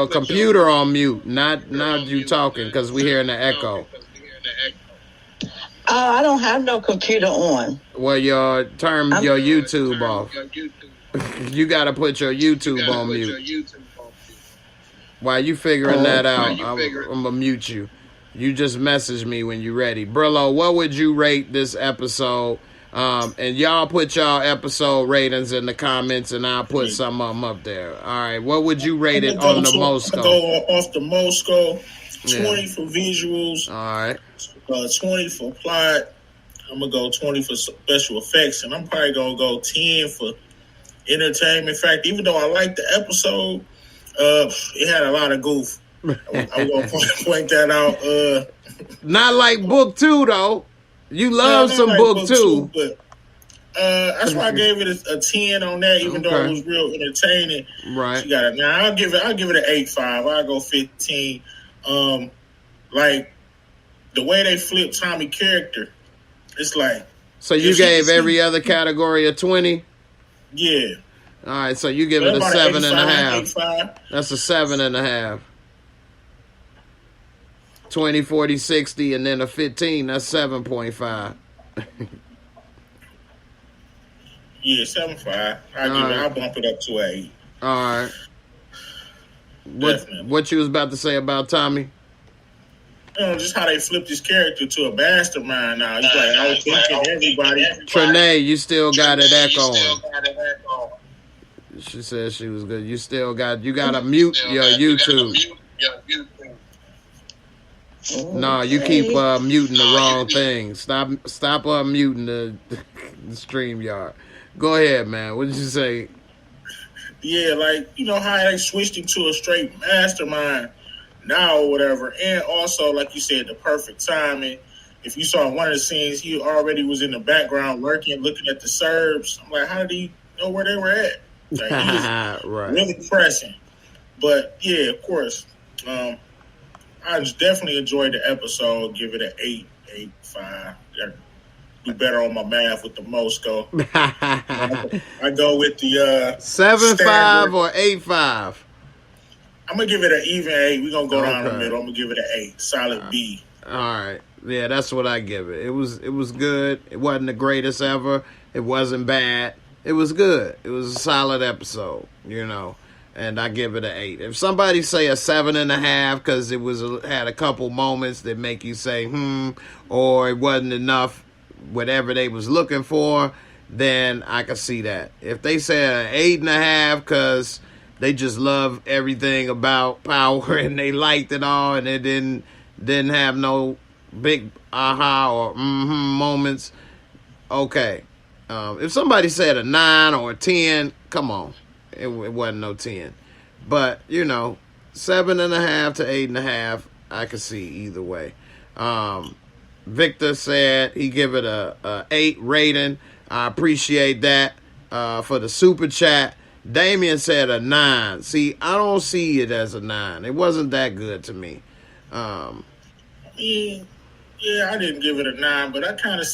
computer on mute, not you talking, because we hearing the echo. Oh, I don't have no computer on. Well, your YouTube off. You got to put your YouTube on mute. While you figuring that out, I'm going to mute you. You just message me when you're ready. Brillo, what would you rate this episode? And y'all put y'all episode ratings in the comments, and I'll put some of them up there. All right, what would you rate it on the Mosco? I'll go off the Mosco. 20 for visuals. All right. 20 for plot. I'm going to go 20 for special effects, and I'm probably going to go 10 for entertainment. In fact, even though I liked the episode, it had a lot of goof. I'm going to point that out. Not like book 2, though. You love some like book 2. But that's why I gave it a 10 on that, even though it was real entertaining. Right. She got it. Now I'll give it an 8.5. I'll go 15. Like the way they flipped Tommy character, it's like. So you gave every other category a 20? Yeah. All right, so you give it a 7.5. That's a 7.5. 20, 40, 60, and then a 15. That's 7.5. Yeah, 7.5. I'll bump it up to 8. All right. What you was about to say about Tommy? Just how they flipped his character to a mastermind now. He's like, I was thinking everybody. Trinae, you still got it echoing. She said she was good. You got to mute your YouTube. No, you keep muting the wrong thing. Stop muting the StreamYard. Go ahead, man. What did you say? Yeah, like, how they switched him to a straight mastermind now or whatever. And also, like you said, the perfect timing. If you saw one of the scenes, he already was in the background working, looking at the Serbs. I'm like, how did he know where they were at? Like, he was right. Really pressing. But, yeah, of course. I just definitely enjoyed the episode. Give it an 8.5. Do better on my math with the Mosco. I go with the 7.5 or 8.5. I'm gonna give it an even 8. We're gonna go down the middle. I'm gonna give it an 8. Solid B. All right. Yeah, that's what I give it. It was good. It wasn't the greatest ever. It wasn't bad. It was good. It was a solid episode, and I give it an 8. If somebody say a 7.5 because it had a couple moments that make you say or it wasn't enough, whatever they was looking for, then I can see that. If they say an 8.5 because they just love everything about Power and they liked it all and it didn't have no big aha or moments, okay. If somebody said a 9 or a 10, come on. It wasn't no 10. But, 7.5 to 8.5, I could see either way. Victor said he give it a 8 rating. I appreciate that for the super chat. Damien said a 9. See, I don't see it as a 9. It wasn't that good to me. Yeah, I didn't give it a 9, but I kind of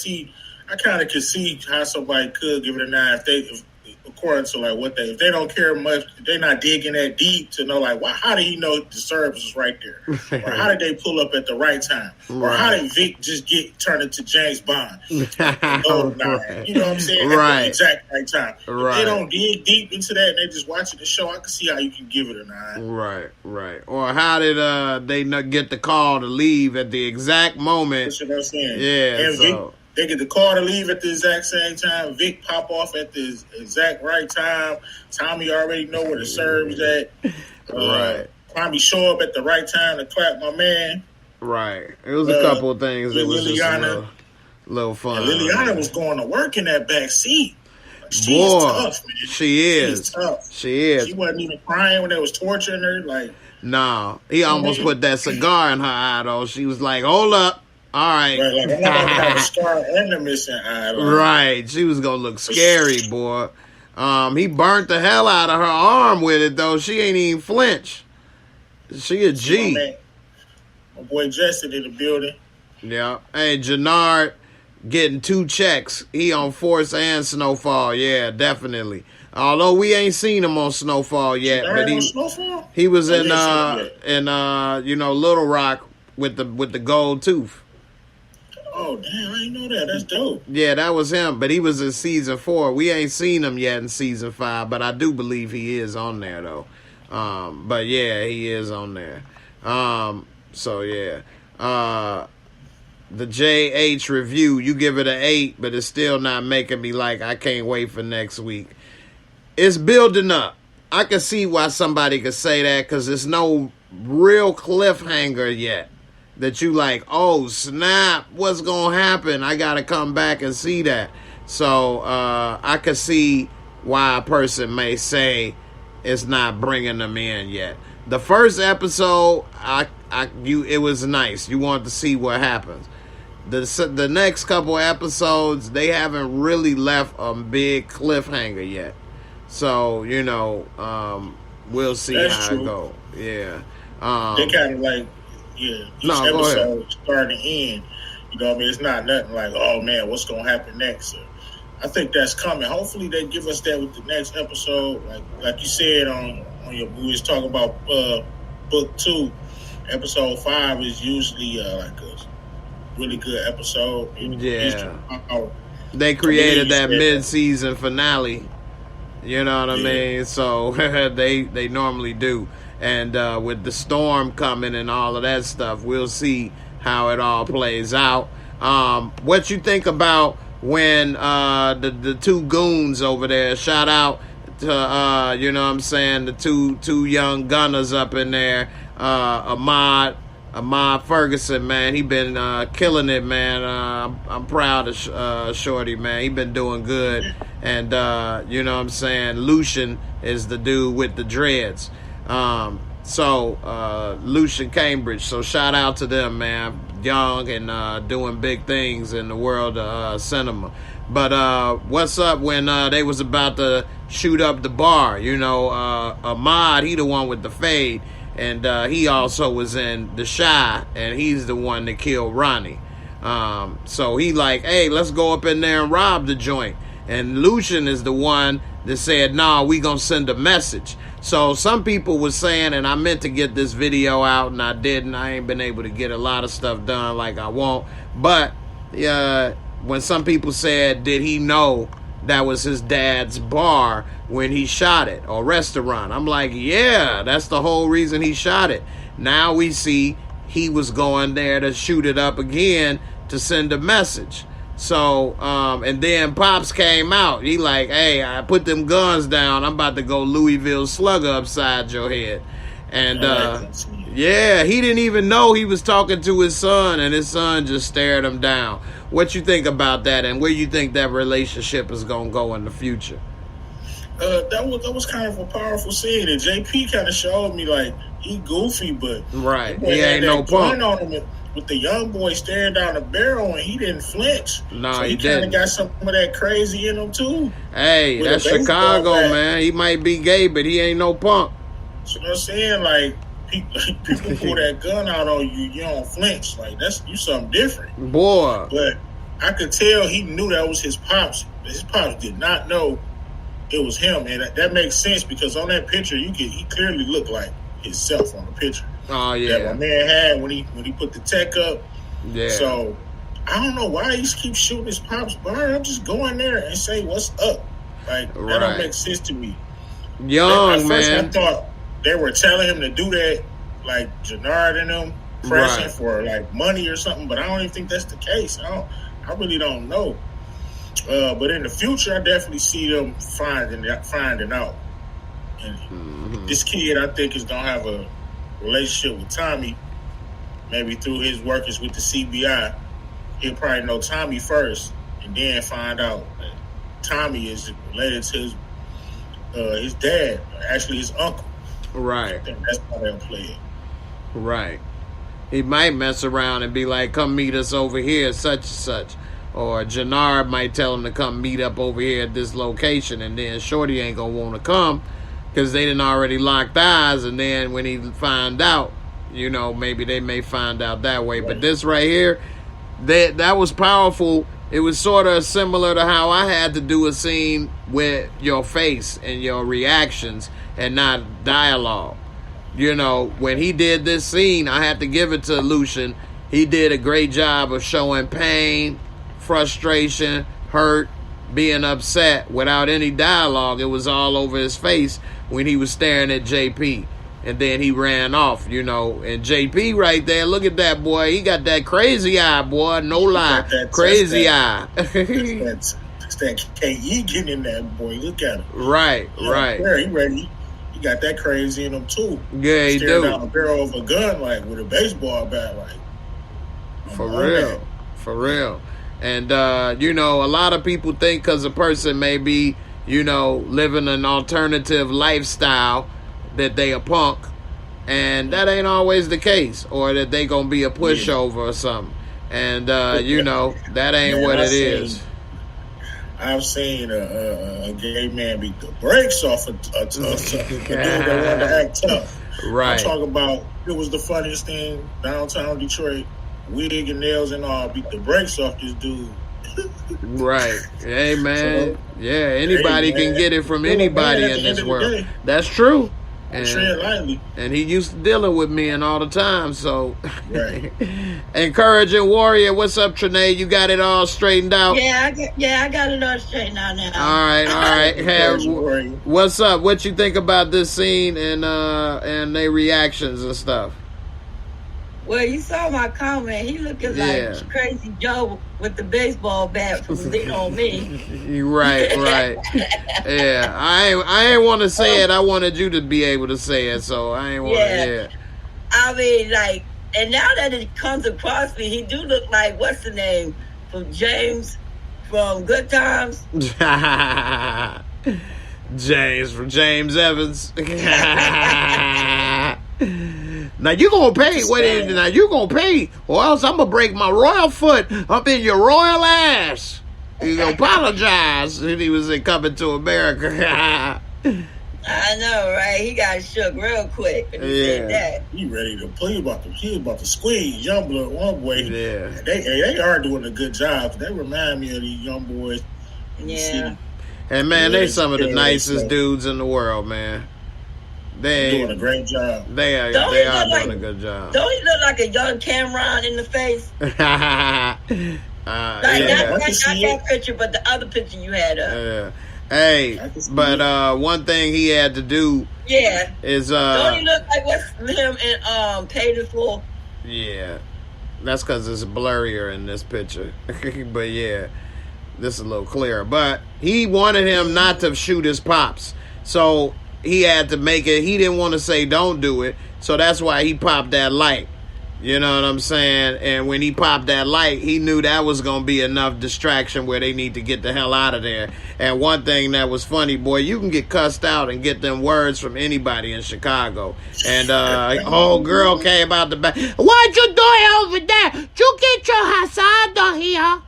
could see how somebody could give it a 9 if according to if they don't care much, they're not digging that deep to know how did he know the Serbs was right there, or how did they pull up at the right time, or how did Vic just get turned into James Bond? Right. You know what I'm saying? Right. At the exact right time. Right. If they don't dig deep into that and they just watching the show, I can see how you can give it a 9. Right. Or how did they not get the call to leave at the exact moment? That's what I'm saying. Yeah. And Vic, they get the call to leave at the exact same time. Vic pop off at the exact right time. Tommy already know where the Serbs at. Right. Tommy show up at the right time to clap my man. Right. It was a couple of things that was just a little fun. And Liliana was going to work in that back seat. She's tough, man. She is. She's tough. She is. She wasn't even crying when they was torturing her. No. He almost put that cigar in her eye, though. She was like, hold up. All right. Right, like I'm not gonna have a scar and a missing eye. Like, Right. She was gonna look scary, boy. He burnt the hell out of her arm with it though. She ain't even flinch. She a G. My boy Justin in the building. Yeah. Hey, Jannard getting 2 checks. He on Force and Snowfall. Yeah, definitely. Although we ain't seen him on Snowfall yet, but he was in Little Rock with the gold tooth. Oh damn, I didn't know that. That's dope. Yeah, that was him, but he was in season 4. We ain't seen him yet in season 5, but I do believe he is on there though. But yeah, he is on there. So yeah. The JH review, you give it an 8, but it's still not making me like I can't wait for next week. It's building up. I can see why somebody could say that because there's no real cliffhanger yet that you like, oh snap, what's gonna happen? I gotta come back and see that. So I could see why a person may say it's not bringing them in yet. The first episode, it was nice. You want to see what happens. The next couple episodes, they haven't really left a big cliffhanger yet. So, we'll see how it goes. Yeah. They kind of like, each episode start and end. You know what I mean? It's not nothing like, oh man, what's going to happen next? So I think that's coming. Hopefully they give us that with the next episode. Like you said on your, we was talking about book 2. Episode 5 is usually like a really good episode. Yeah. They created that mid-season finale. You know what I mean? So they normally do. And with the storm coming and all of that stuff, we'll see how it all plays out. What you think about when the 2 goons over there, shout out to the two young gunners up in there, Ahmad Ferguson, man, he been killing it, man. I'm proud of Shorty, man. He been doing good. And Lucian is the dude with the dreads. Lucian Cambridge. So shout out to them, man. Young and doing big things in the world of cinema. But what's up when they was about to shoot up the bar? Ahmad, he the one with the fade. And he also was in The Shy, and he's the one that killed Ronnie. So he like, hey, let's go up in there and rob the joint. And Lucian is the one that said, nah, we gonna send a message. So some people was saying, and I meant to get this video out, and I didn't. I ain't been able to get a lot of stuff done like I want. But when some people said, did he know that was his dad's bar when he shot it, or restaurant? I'm like, yeah, that's the whole reason he shot it. Now we see he was going there to shoot it up again to send a message. So, and then Pops came out. He like, hey, I put them guns down. I'm about to go Louisville Slugger upside your head. And, yeah, he didn't even know he was talking to his son, and his son just stared him down. What you think about that, and where you think that relationship is going to go in the future? That was kind of a powerful scene. And JP kind of showed me, like, he goofy, but right, he ain't no punk. On him with the young boy staring down the barrel, and he didn't flinch. No, so he kind of got some of that crazy in him too. Hey, that's Chicago, man. He might be gay, but he ain't no punk. So you know what I'm saying? Like, people pull that gun out on you, you don't flinch. Like, you something different, boy. But I could tell he knew that was his pops. His pops did not know it was him, and that makes sense because on that picture, he clearly looked like himself on the picture. Oh yeah, that my man had when he put the tech up. Yeah. So I don't know why he keeps shooting his pops bar. I'm just going there and say what's up. Like that don't make sense to me. Young first, man. I thought they were telling him to do that, like Jannard and them pressing for like money or something. But I don't even think that's the case. I really don't know. But in the future, I definitely see them finding out. And this kid, I think, is gonna have a relationship with Tommy, maybe through his workers with the CBI. He'll probably know Tommy first, and then find out that Tommy is related to his dad, actually his uncle. Right. I think that's how they'll play it. Right. He might mess around and be like, come meet us over here, such and such. Or Jannard might tell him to come meet up over here at this location, and then Shorty ain't gonna want to come because they done already locked eyes, and then when he find out, you know, maybe they may find out that way. But this right here, that was powerful. It was sort of similar to how I had to do a scene with your face and your reactions and not dialogue. You know, when he did this scene, I had to give it to Lucian. He did a great job of showing pain, frustration, hurt, being upset without any dialogue. It was all over his face when he was staring at JP. And then he ran off, you know. And JP right there, look at that boy. He got that crazy eye, boy. No lie. Crazy eye. That's that KE getting in that boy. Look at him. Right. Yeah, he ready. He got that crazy in him, too. Yeah, he staring do. down the barrel of a gun, like, with a baseball bat, like. For real. For real. And, you know, a lot of people think because a person may be, you know, living an alternative lifestyle that they a punk, and that ain't always the case, or that they gonna be a pushover or something. And you know, that ain't what it is. I've seen a gay man beat the brakes off a dude that wanted to act tough. Right. I'm talking about, it was the funniest thing, downtown Detroit, wig and nails and all, beat the brakes off this dude. Right. Hey, man. Yeah, anybody can get it from anybody in this world. That's true. And, tread lightly. And he used to dealing with men all the time, so. Right. Encouraging Warrior, what's up, Trinae? You got it all straightened out? Yeah, I got it all straightened out now. All right. Hey, what's up? What you think about this scene and their reactions and stuff? Well, you saw my comment. He looking like Crazy Joe with the baseball bat from Lean on Me. Right. Yeah, I ain't want to say it. I wanted you to be able to say it, so I ain't want to. Yeah. I mean, like, and now that it comes across me, he do look like, what's the name from James from Good Times? James from James Evans. Now you gonna pay. Now you gonna pay, or else I'm gonna break my royal foot up in your royal ass. He gonna apologize if he was Coming to America. I know, right? He got shook real quick when he said that. He ready to play about to squeeze Youngblood one way. Yeah, they are doing a good job. They remind me of these young boys. Yeah. And man, they some of the nicest dudes in the world, man. They doing a great job. They are doing a good job. Don't he look like a young Cameron in the face? Not that picture, but the other picture you had up. Yeah. Hey, but one thing he had to do is don't he look like what's him in Paid in Full? Yeah. That's because it's blurrier in this picture. But yeah, this is a little clearer. But he wanted him not to shoot his pops. So he had to make it. He didn't want to say don't do it. So that's why he popped that light. You know what I'm saying? And when he popped that light, he knew that was going to be enough distraction where they need to get the hell out of there. And one thing that was funny, boy, you can get cussed out and get them words from anybody in Chicago. And old girl came out the back. What you doing over there? You get your Hassan here.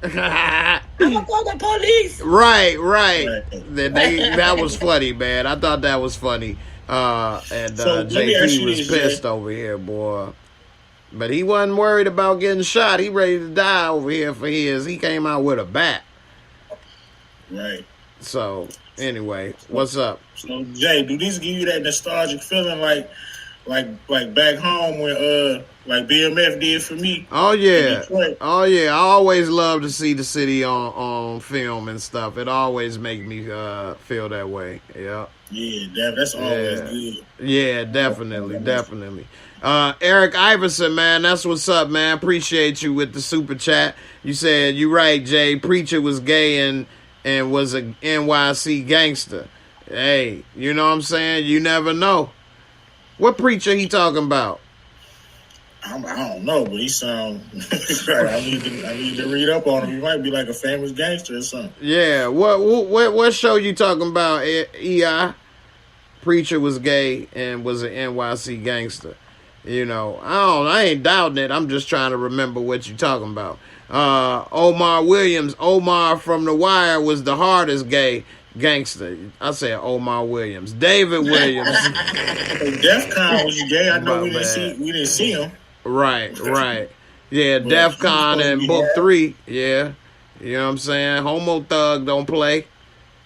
I'm gonna call the police. Right. That was funny, man. I thought that was funny. And JP was pissed over here, boy. But he wasn't worried about getting shot. He ready to die over here for his. He came out with a bat. Right. So, anyway, what's up? So, Jay, do these give you that nostalgic feeling like back home when like BMF did for me? Oh yeah. I always love to see the city on film and stuff. It always make me feel that way. Yeah. Yeah, that's always good. Yeah, definitely. Eric Iverson, man, that's what's up, man. Appreciate you with the super chat. You said you right, Jay. Preacher was gay and was a NYC gangster. Hey, you know what I'm saying? You never know. What preacher he talking about? I don't know, but he sound. I need to read up on him. He might be like a famous gangster or something. Yeah. What show you talking about? EI. Preacher was gay and was an NYC gangster. You know, I ain't doubting it. I'm just trying to remember what you talking about. Omar Williams. Omar from The Wire was the hardest gangster. I said Omar Williams. David Williams. DEFCON was gay. I know we didn't see him. Right. Yeah, DEFCON and Book 3. Yeah. You know what I'm saying? Homo Thug don't play.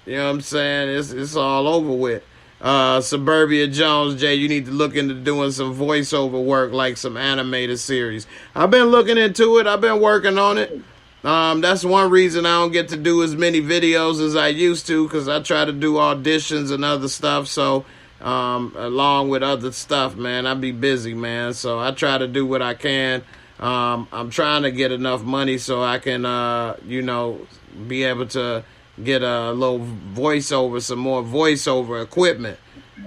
You know what I'm saying? It's all over with. Suburbia Jones, Jay, you need to look into doing some voiceover work like some animated series. I've been looking into it. I've been working on it. That's one reason I don't get to do as many videos as I used to, because I try to do auditions and other stuff. So, along with other stuff, man, I be busy, man. So I try to do what I can. I'm trying to get enough money so I can, be able to get a little voiceover, some more voiceover equipment.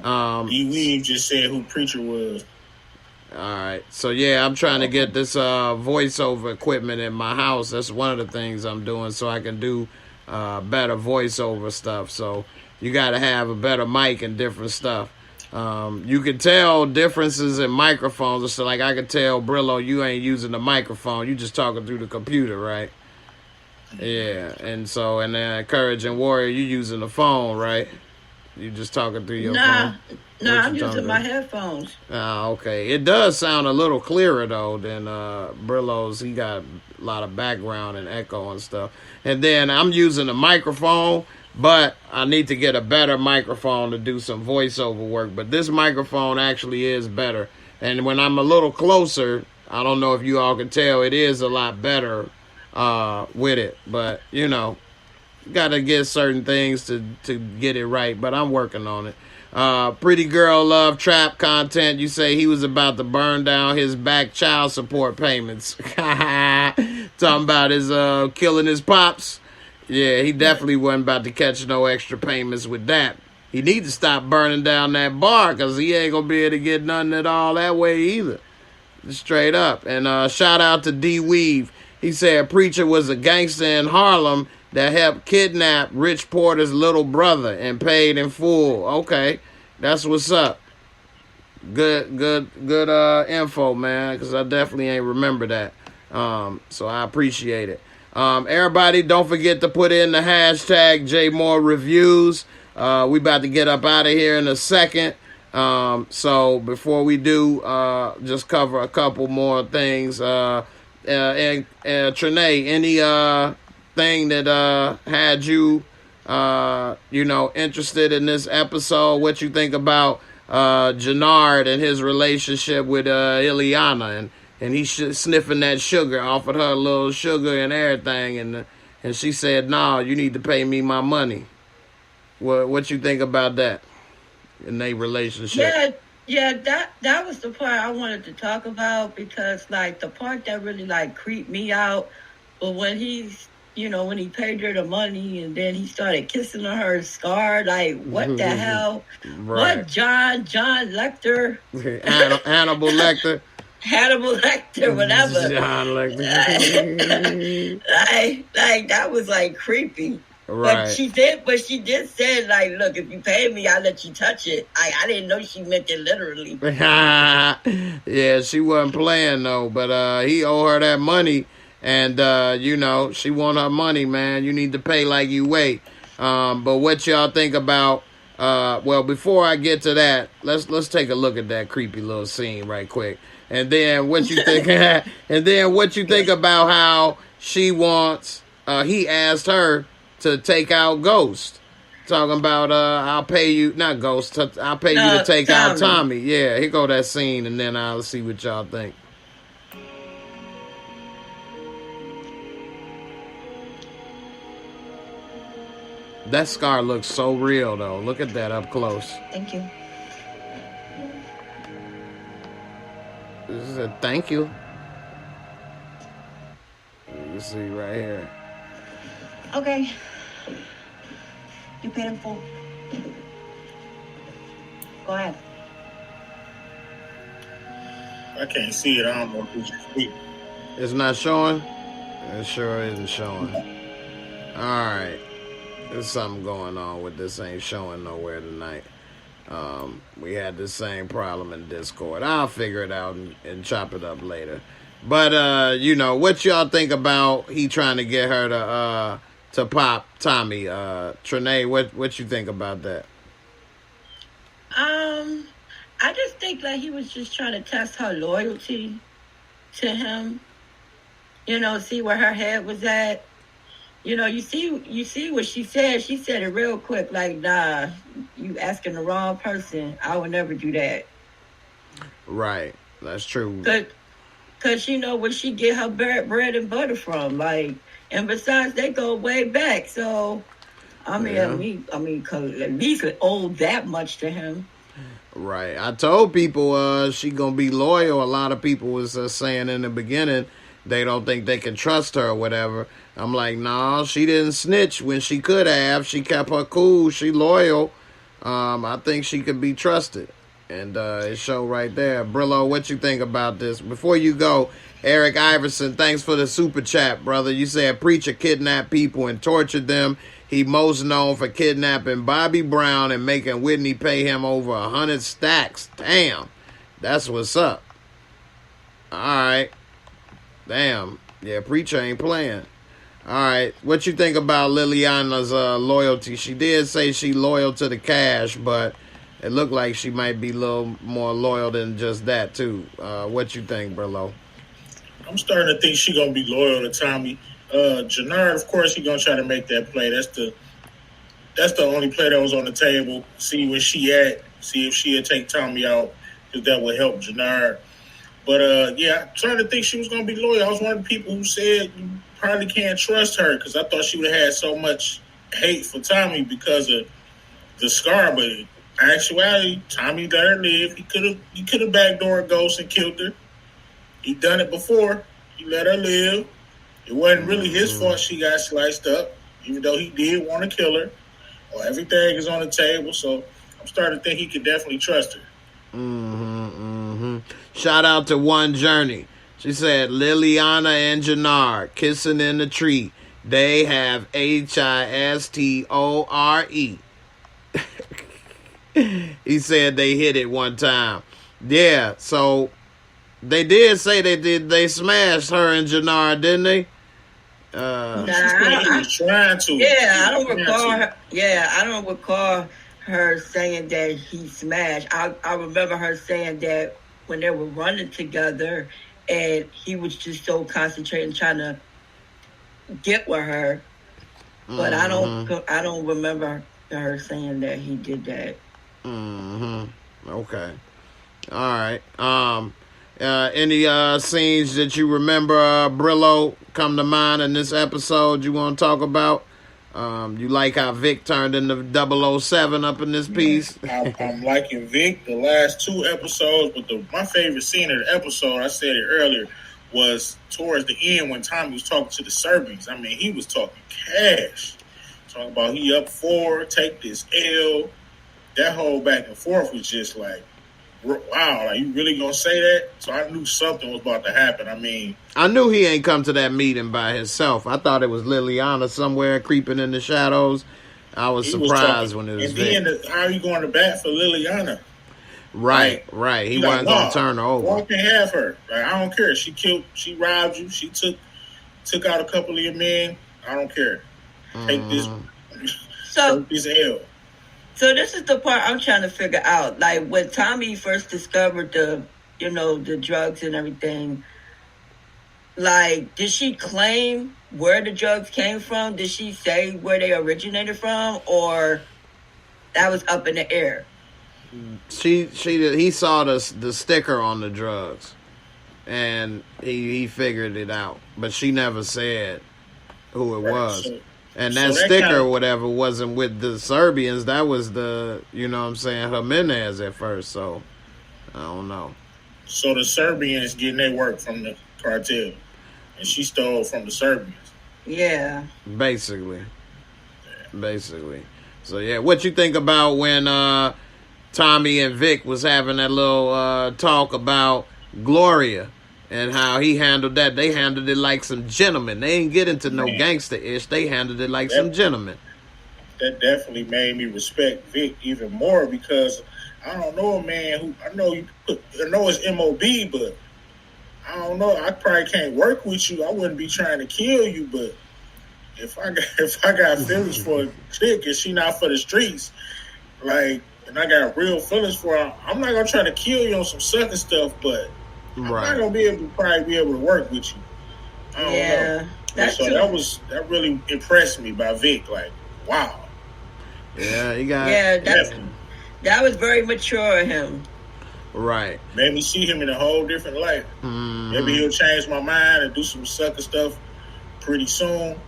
Weave just said who Preacher was. All right. So, yeah, I'm trying to get this voiceover equipment in my house. That's one of the things I'm doing so I can do better voiceover stuff. So you got to have a better mic and different stuff. You can tell differences in microphones. So, like, I can tell, Brillo, you ain't using the microphone. You just talking through the computer, right? Yeah. And then Courage and Warrior, you using the phone, right? You just talking through your phone? Nah, I'm using my headphones. Ah, okay. It does sound a little clearer, though, than Brillo's. He got a lot of background and echo and stuff. And then I'm using a microphone, but I need to get a better microphone to do some voiceover work. But this microphone actually is better. And when I'm a little closer, I don't know if you all can tell, it is a lot better with it. But, got to get certain things to get it right. But I'm working on it. Pretty Girl Love Trap content. You say he was about to burn down his back child support payments. Talking about his killing his pops. Yeah, he definitely wasn't about to catch no extra payments with that. He need to stop burning down that bar, because he ain't gonna be able to get nothing at all that way either. Straight up. And shout out to D Weave. He said Preacher was a gangster in Harlem that helped kidnap Rich Porter's little brother and paid in full. Okay, that's what's up. Good info, man, because I definitely ain't remember that. So I appreciate it. Everybody, don't forget to put in the hashtag JAYMOOREREVIEWS. We about to get up out of here in a second. So before we do, just cover a couple more things. And Trinae, any thing that had you interested in this episode? What you think about Jannard and his relationship with Ileana, and he sniffing that sugar, offered her a little sugar and everything, and she said, "No, you need to pay me my money." What you think about that in their relationship? Yeah, that was the part I wanted to talk about, because like the part that really like creeped me out, but when when he paid her the money and then he started kissing on her scar, like what the hell? Right. What John Lecter? Hannibal Lecter. Hannibal Lecter, whatever. John Lecter. like that was like creepy. Right. But she did say, like, look, if you pay me, I'll let you touch it. I didn't know she meant it literally. Yeah, she wasn't playing though, but he owe her that money, and she want her money, man. You need to pay like you weigh. But what y'all think about? Well, before I get to that, let's take a look at that creepy little scene right quick, and then what you think? And then what you think about how she wants? He asked her to take out Ghost. Talking about, I'll pay you, not Ghost, I'll pay you to take out Tommy. Yeah, here go that scene, and then I'll see what y'all think. That scar looks so real, though. Look at that up close. Thank you. This is a thank you. You can see right here. Okay. You paid in full. Go ahead. I can't see it. I don't know if it's speak. It's not showing? It sure isn't showing. Alright. There's something going on with this. Ain't showing nowhere tonight. We had the same problem in Discord. I'll figure it out and chop it up later. But you know, what y'all think about he trying to get her to pop Tommy? Trinae, what you think about that? I just think like he was just trying to test her loyalty to him. You know, see where her head was at. You know, you see what she said. She said it real quick, like, nah, you asking the wrong person. I would never do that. Right. That's true. Cause you know where she get her bread and butter from. Like, and besides, they go way back. So, I mean, cause at least it owe that much to him. Right. I told people she gonna be loyal. A lot of people was saying in the beginning they don't think they can trust her or whatever. I'm like, nah, she didn't snitch when she could have. She kept her cool. She loyal. I think she could be trusted. And it showed right there. Brillo, what you think about this? Before you go, Eric Iverson, thanks for the super chat, brother. You said preacher kidnapped people and tortured them. He most known for kidnapping Bobby Brown and making Whitney pay him over 100 stacks. Damn. That's what's up. All right. Damn. Yeah, preacher ain't playing. All right. What you think about Liliana's loyalty? She did say she loyal to the cash, but it looked like she might be a little more loyal than just that, too. What you think, Brillo? I'm starting to think she going to be loyal to Tommy. Jannard, of course, he going to try to make that play. That's the only play that was on the table. See where she at. See if she'll take Tommy out, because that would help Jannard. But, yeah, I'm trying to think she was going to be loyal. I was one of the people who said you probably can't trust her, because I thought she would have had so much hate for Tommy because of the scar. But in actuality, Tommy let her live. He could have backdoored Ghost and killed her. He done it before. He let her live. It wasn't really his fault she got sliced up, even though he did want to kill her. Well, everything is on the table, so I'm starting to think he could definitely trust her. Shout out to One Journey. She said, Liliana and Jannard kissing in the tree. They have HISTORE. He said they hit it one time. Yeah, so they did say they smashed her and Jannard, didn't they? He was trying to. Yeah, I don't recall her. Yeah, I don't recall her saying that he smashed. I remember her saying that when they were running together, and he was just so concentrating trying to get with her. But I don't remember her saying that he did that. Okay. All right. Any scenes that you remember, Brillo, come to mind in this episode you want to talk about? You like how Vic turned into 007 up in this piece? I'm liking Vic the last two episodes, but my favorite scene of the episode, I said it earlier, was towards the end when Tommy was talking to the Serbians. I mean, he was talking cash. Talking about he up 4, take this L. That whole back and forth was just like, wow, like you really gonna say that? So I knew something was about to happen. I mean, I knew he ain't come to that meeting by himself. I thought it was Liliana somewhere creeping in the shadows. I was surprised when it was Vic. And then how you going to bat for Liliana? Right. He wasn't gonna turn her over. Walk and have her. Like, I don't care. She robbed you. She took out a couple of your men. I don't care. Take this L. So this is the part I'm trying to figure out. Like when Tommy first discovered the drugs and everything, like did she claim where the drugs came from? Did she say where they originated from, or that was up in the air? He saw the sticker on the drugs, and he figured it out, but she never said who it was. And that sticker or whatever wasn't with the Serbians. That was the, Jimenez at first. So, I don't know. So the Serbians getting their work from the cartel. And she stole from the Serbians. Yeah. Basically. So, yeah. What you think about when Tommy and Vic was having that little talk about Gloria? And how he handled that. They handled it like some gentlemen. They ain't get into no gangster-ish. They handled it like some gentlemen. That definitely made me respect Vic even more, because I don't know a man who I know it's MOB, but I don't know. I probably can't work with you. I wouldn't be trying to kill you, but if I got feelings for a chick and she not for the streets, like, and I got real feelings for her, I'm not gonna try to kill you on some sucker stuff, but I'm not gonna be able to work with you. I don't know. That's so true. that really impressed me by Vic. Like, wow. Yeah, he got. Yeah, that was very mature of him. Right. Made me see him in a whole different light. Mm-hmm. Maybe he'll change my mind and do some sucker stuff pretty soon.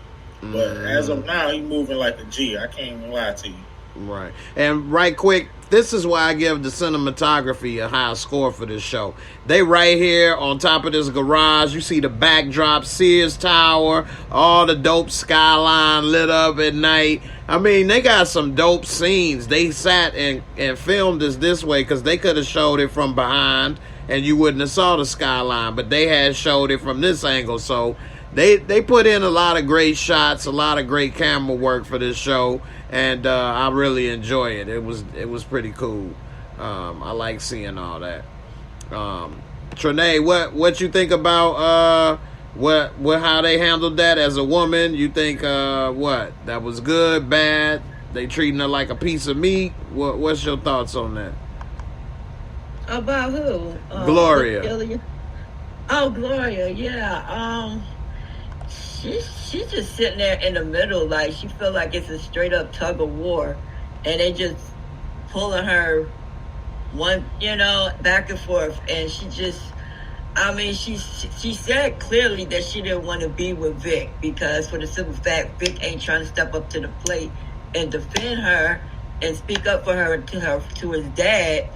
But as of now, he's moving like a G. I can't even lie to you. Right. And right quick, this is why I give the cinematography a high score for this show. They right here on top of this garage. You see the backdrop, Sears Tower, all the dope skyline lit up at night. I mean, they got some dope scenes. They sat and filmed this way because they could have showed it from behind and you wouldn't have saw the skyline, but they had showed it from this angle. So they put in a lot of great shots, a lot of great camera work for this show, and I really enjoy it. It was pretty cool. I like seeing all that. Trinae, what you think about how they handled that as a woman? You think that was good, bad? They treating her like a piece of meat? What's your thoughts on that? About who? Gloria. Oh, Gloria, yeah. She's just sitting there in the middle, like she feel like it's a straight up tug of war, and they just pulling her back and forth, and she said clearly that she didn't want to be with Vic because for the simple fact Vic ain't trying to step up to the plate and defend her and speak up for her to his dad.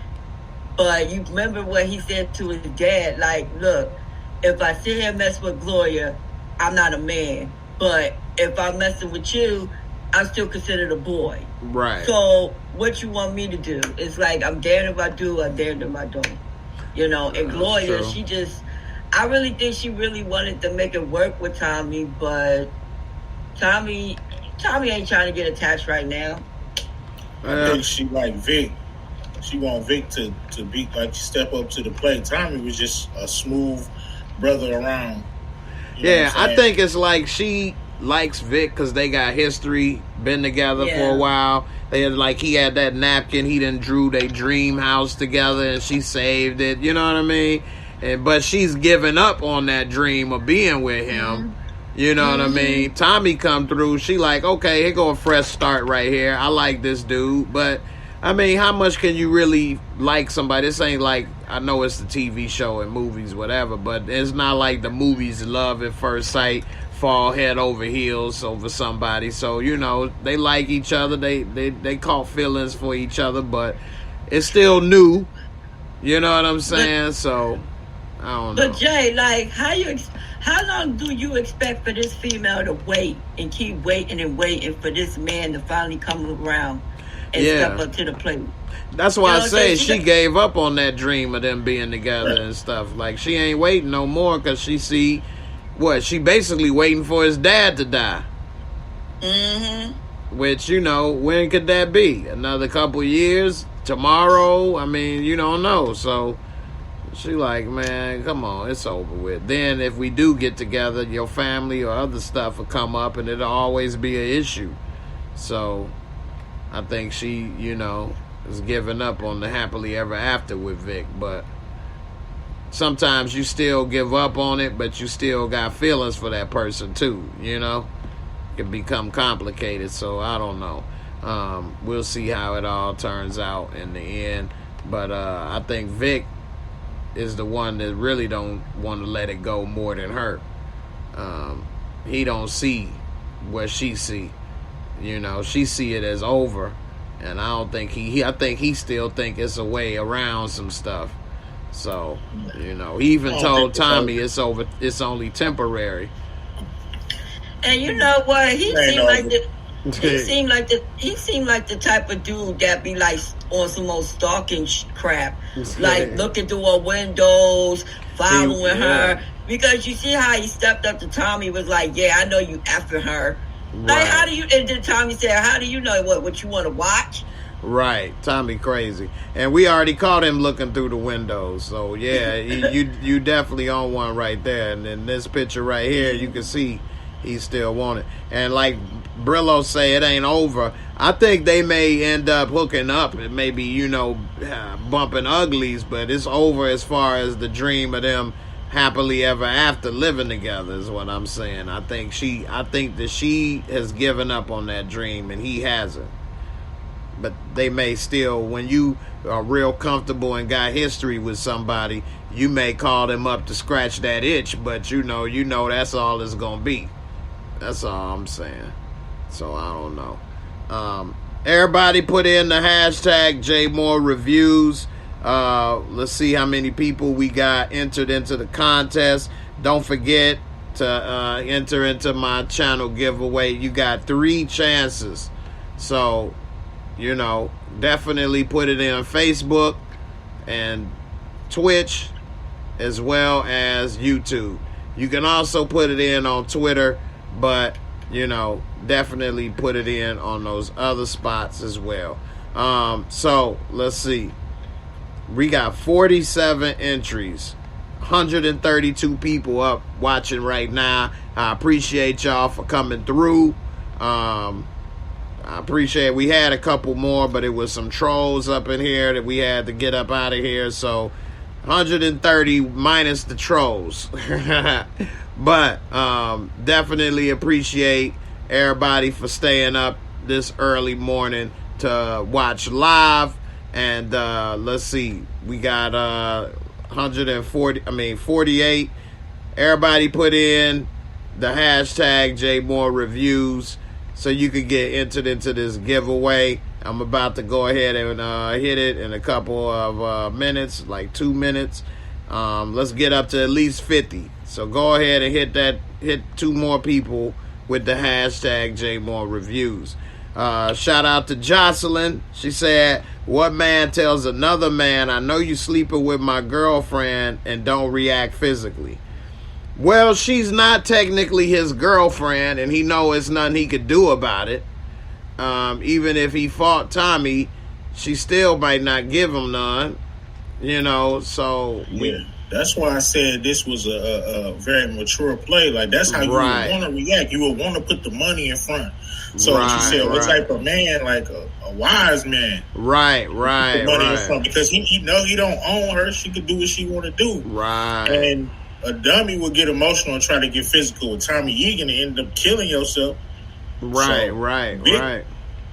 But you remember what he said to his dad, like, look, if I sit here and mess with Gloria, I'm not a man. But if I'm messing with you, I'm still considered a boy. Right. So what you want me to do? It's like, I'm damned if I do, I'm damned if I don't. And Gloria, I really think she really wanted to make it work with Tommy, but Tommy ain't trying to get attached right now. I think she like Vic. She want Vic to be like step up to the plate. Tommy was just a smooth brother around. Yeah, I think it's like she likes Vic because they got history, been together for a while. He had that napkin, he done drew their dream house together and she saved it, you know what I mean? But she's given up on that dream of being with him, you know what I mean? Tommy come through, she like, okay, here go a fresh start right here. I like this dude, but I mean, how much can you really like somebody? This ain't like, I know it's the TV show and movies, whatever, but it's not like the movies Love at First Sight, fall head over heels over somebody. So, they like each other. They caught feelings for each other, but it's still new. You know what I'm saying? So, I don't know. But Jay, like, how long do you expect for this female to wait and keep waiting and waiting for this man to finally come around and step up to the plate? That's why I say she gave up on that dream of them being together and stuff. Like, she ain't waiting no more because she see she basically waiting for his dad to die. Mm-hmm. Which, when could that be? Another couple years? Tomorrow? I mean, you don't know. So she like, man, come on, it's over with. Then if we do get together, your family or other stuff will come up and it'll always be an issue. So I think she, is giving up on the happily ever after with Vic. But sometimes you still give up on it, but you still got feelings for that person too, It can become complicated, so I don't know. We'll see how it all turns out in the end. But I think Vic is the one that really don't want to let it go more than her. He don't see what she see. She see it as over. And I don't think I think he still think it's a way around some stuff. So, he even told Tommy it's over. It's only temporary. And you know what? He seemed like the type of dude that be like on some old stalking crap, like looking through her windows, following her. Because you see how he stepped up to Tommy, was like, "Yeah, I know you effing her." Right. Like, how do you? And then Tommy said, "How do you know what you want to watch?" Right, Tommy crazy, and we already caught him looking through the windows. So yeah, you definitely on one right there. And in this picture right here, you can see he still want it. And like Brillo say, it ain't over. I think they may end up hooking up and maybe bumping uglies, but it's over as far as the dream of them happily ever after living together is what I'm saying. I think that she has given up on that dream and he hasn't. But they may still, when you are real comfortable and got history with somebody, you may call them up to scratch that itch, but you know that's all it's gonna be. That's all I'm saying. So I don't know. Everybody put in the hashtag JAYMOOREREVIEWS. Let's see how many people we got entered into the contest. Don't forget to enter into my channel giveaway. You got 3 chances. So definitely put it in Facebook and Twitch as well as YouTube. You can also put it in on Twitter, but definitely put it in on those other spots as well. So let's see. We got 47 entries, 132 people up watching right now. I appreciate y'all for coming through. I appreciate it. We had a couple more, but it was some trolls up in here that we had to get up out of here. So 130 minus the trolls. But definitely appreciate everybody for staying up this early morning to watch live. And let's see, we got 48. Everybody put in the hashtag JAYMOOREREVIEWS so you could get entered into this giveaway. I'm about to go ahead and hit it in a couple of minutes, like 2 minutes. Let's get up to at least 50. So go ahead and hit 2 more people with the hashtag JAYMOOREREVIEWS. Shout out to Jocelyn. She said, what man tells another man, I know you sleeping with my girlfriend, and don't react physically? Well, she's not technically his girlfriend, and he know it's nothing he could do about it. Even if he fought Tommy, she still might not give him none. So yeah. That's why I said this was a very mature play. Like, that's how you would want to react. You would want to put the money in front. So she said, what type of man? Like a wise man. Right. Put the money in front, because he know he don't own her. She could do what she want to do. Right. And a dummy would get emotional and try to get physical with Tommy Egan and end up killing yourself. Right.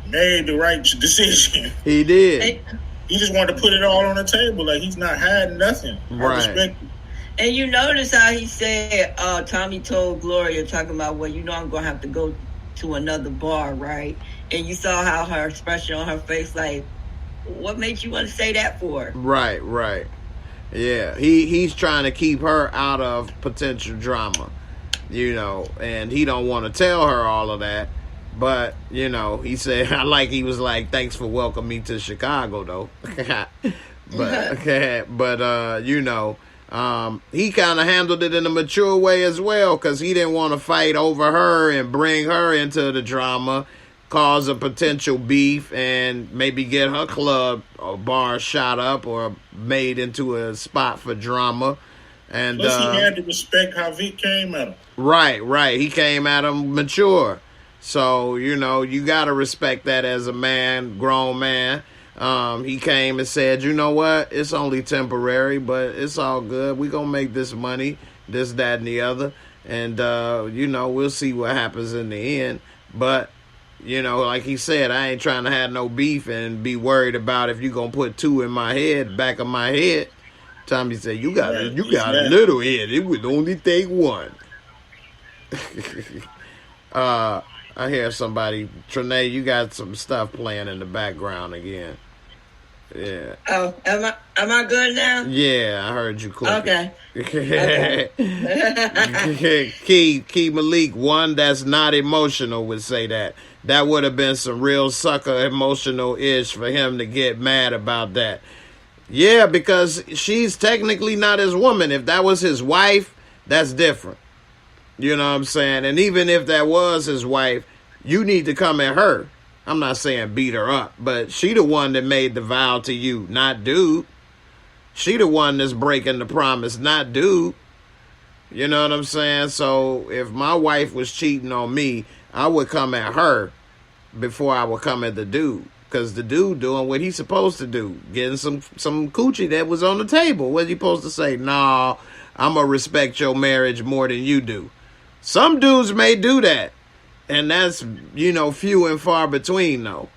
Made the right decision. He did. He just wanted to put it all on the table. Like, he's not hiding nothing. I respect it. And you notice how he said, Tommy told Gloria, talking about, well, I'm going to have to go to another bar, right? And you saw how her expression on her face, like, what made you want to say that for? Right. Yeah, he's trying to keep her out of potential drama, and he don't want to tell her all of that. But, he said, he was like, thanks for welcoming me to Chicago, though. but he kind of handled it in a mature way as well, because he didn't want to fight over her and bring her into the drama, cause a potential beef, and maybe get her club or bar shot up or made into a spot for drama. And plus, he had to respect how Vic came at him. Right. He came at him mature. So, you got to respect that as a man, grown man. He came and said, you know what? It's only temporary, but it's all good. We're going to make this money, this, that, and the other. And, we'll see what happens in the end. But, like he said, I ain't trying to have no beef and be worried about if you're going to put 2 in my head, back of my head. Tommy said, you got a little head. It would only take 1. I hear somebody. Trinae, you got some stuff playing in the background again. Yeah. Oh, am I good now? Yeah, I heard you click. Okay. Key Malik, one that's not emotional, would say that. That would have been some real sucker emotional-ish for him to get mad about that. Yeah, because she's technically not his woman. If that was his wife, that's different. You know what I'm saying? And even if that was his wife, you need to come at her. I'm not saying beat her up, but she the one that made the vow to you, not dude. She the one that's breaking the promise, not dude. You know what I'm saying? So if my wife was cheating on me, I would come at her before I would come at the dude. Because the dude doing what he's supposed to do. Getting some coochie that was on the table. What he supposed to say? Nah, I'm going to respect your marriage more than you do. Some dudes may do that. And that's, few and far between, though.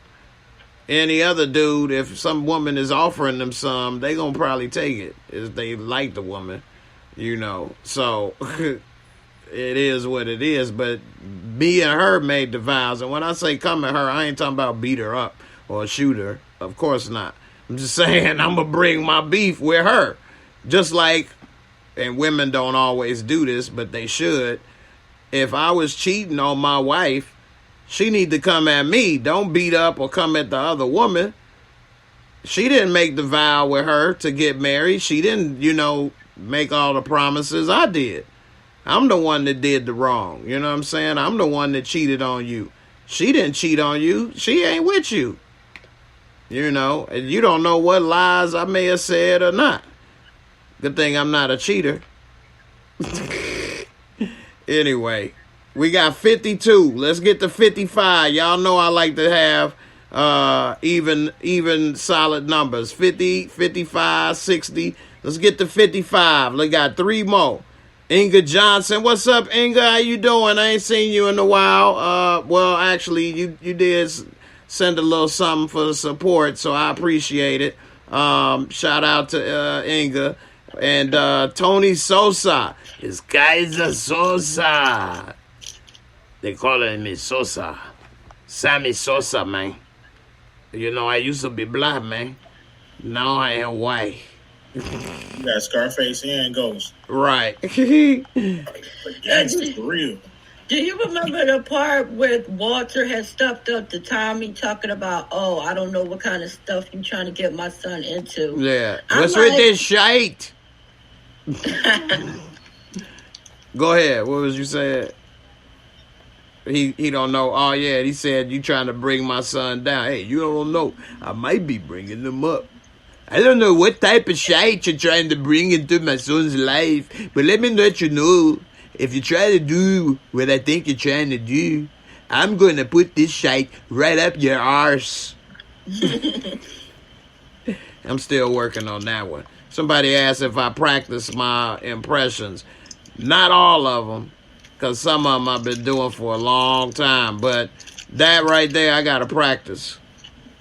Any other dude, if some woman is offering them some, they going to probably take it. If they like the woman, So, it is what it is. But me and her made the vows. And when I say come at her, I ain't talking about beat her up or shoot her. Of course not. I'm just saying I'm going to bring my beef with her. Just like, and women don't always do this, but they should. If I was cheating on my wife, she need to come at me. Don't beat up or come at the other woman. She didn't make the vow with her to get married. She didn't, make all the promises. I did. I'm the one that did the wrong. You know what I'm saying? I'm the one that cheated on you. She didn't cheat on you. She ain't with you. And you don't know what lies I may have said or not. Good thing I'm not a cheater. Anyway, we got 52. Let's get to 55. Y'all know I like to have even solid numbers. 50, 55, 60. Let's get to 55. We got 3 more. Inga Johnson. What's up, Inga? How you doing? I ain't seen you in a while. Well, actually, you did send a little something for the support, so I appreciate it. Shout out to Inga. And Tony Sosa. It's Kaiser Sosa. They calling me Sosa. Sammy Sosa, man. I used to be black, man. Now I am white. You got Scarface and Ghost. Right. That's real. Do you remember the part with Walter had stepped up to Tommy talking about, I don't know what kind of stuff you trying to get my son into? Yeah. What's with this shite? Go ahead. What was you saying? He don't know. Oh, yeah. He said, you trying to bring my son down. Hey, you don't know. I might be bringing him up. I don't know what type of shite you're trying to bring into my son's life, but let me let you know, if you try to do what I think you're trying to do, I'm going to put this shite right up your arse. I'm still working on that one. Somebody asked if I practice my impressions. Not all of them, because some of them I've been doing for a long time, but that right there, I got to practice.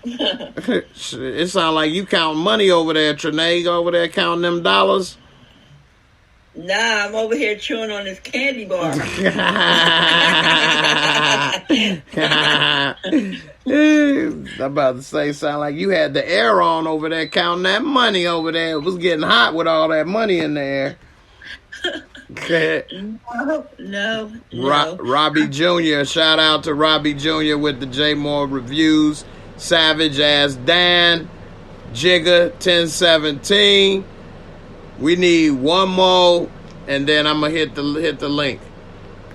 It sounds like you counting money over there, Trinae, over there counting them dollars. Nah, I'm over here chewing on this candy bar. I'm about to say, sound like you had the air on over there counting that money over there. It was getting hot with all that money in there. No. Robbie Jr., shout out to Robbie Jr. with the JAYMOOREREVIEWS. Savage Ass Dan, Jigga 1017. We need one more, and then I'm gonna hit the link.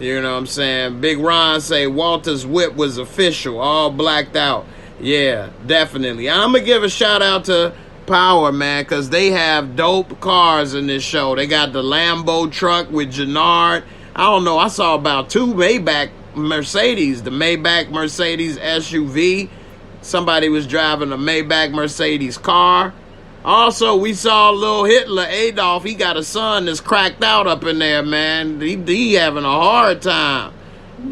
You know what I'm saying? Big Ron say Walter's whip was official, all blacked out. Yeah, definitely. I'm gonna give a shout out to Power, man, because they have dope cars in this show. They got the Lambo truck with Jannard. I don't know. I saw about 2 Maybach Mercedes, the Maybach Mercedes SUV. Somebody was driving a Maybach Mercedes car. Also, we saw little Hitler, Adolf. He got a son that's cracked out up in there, man. He having a hard time.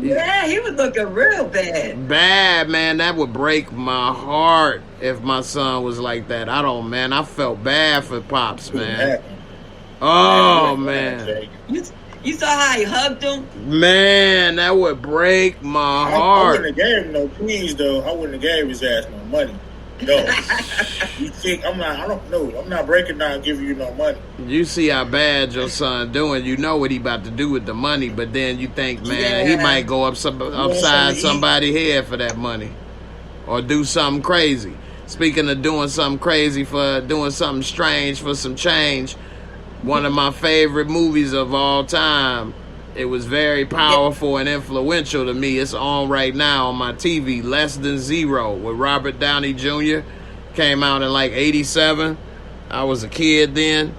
Yeah, he was looking real bad. Bad, man. That would break my heart if my son was like that. I felt bad for Pops, man. Oh, man. You saw how he hugged him? Man, that would break my heart. I wouldn't have gave him no please, though. I wouldn't have gave his ass no money. No. You think I don't know. I'm not breaking down giving you no money. You see how bad your son doing. You know what he about to do with the money, but then you think, man, he might go upside somebody's head for that money. Or do something crazy. Speaking of doing something crazy for doing something strange for some change, one of my favorite movies of all time it was very powerful and influential to me. It's on right now on my TV. Less Than Zero with Robert Downey Jr. Came out in like 87. I was a kid then.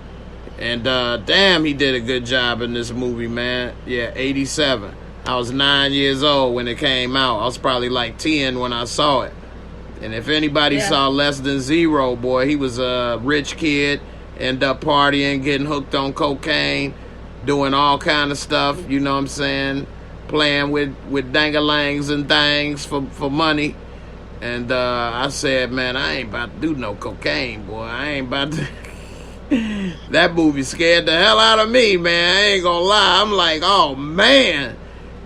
And damn, he did a good job in this movie, man. Yeah, 87. I was 9 years old when it came out. I was probably like 10 when I saw it. And if anybody saw Less Than Zero, boy, he was a rich kid, end up partying, getting hooked on cocaine, doing all kind of stuff, you know what I'm saying? Playing with dangalangs and things for money. And I said, man, I ain't about to do no cocaine, boy. I ain't about to... That movie scared the hell out of me, man. I ain't gonna lie. I'm like, oh, man.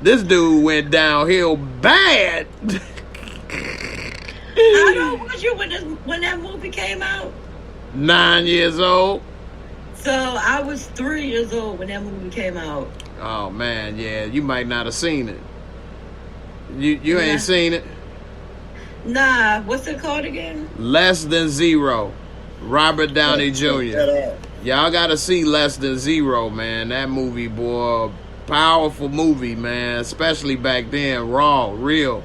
This dude went downhill bad. How old was you when that movie came out? 9 years old. So I was 3 years old when that movie came out. Oh, man, yeah. You might not have seen it. You ain't seen it? Nah. What's it called again? Less Than Zero. Robert Downey Jr. Y'all gotta see Less Than Zero, man. That movie, boy, powerful movie, man. Especially back then, raw, real.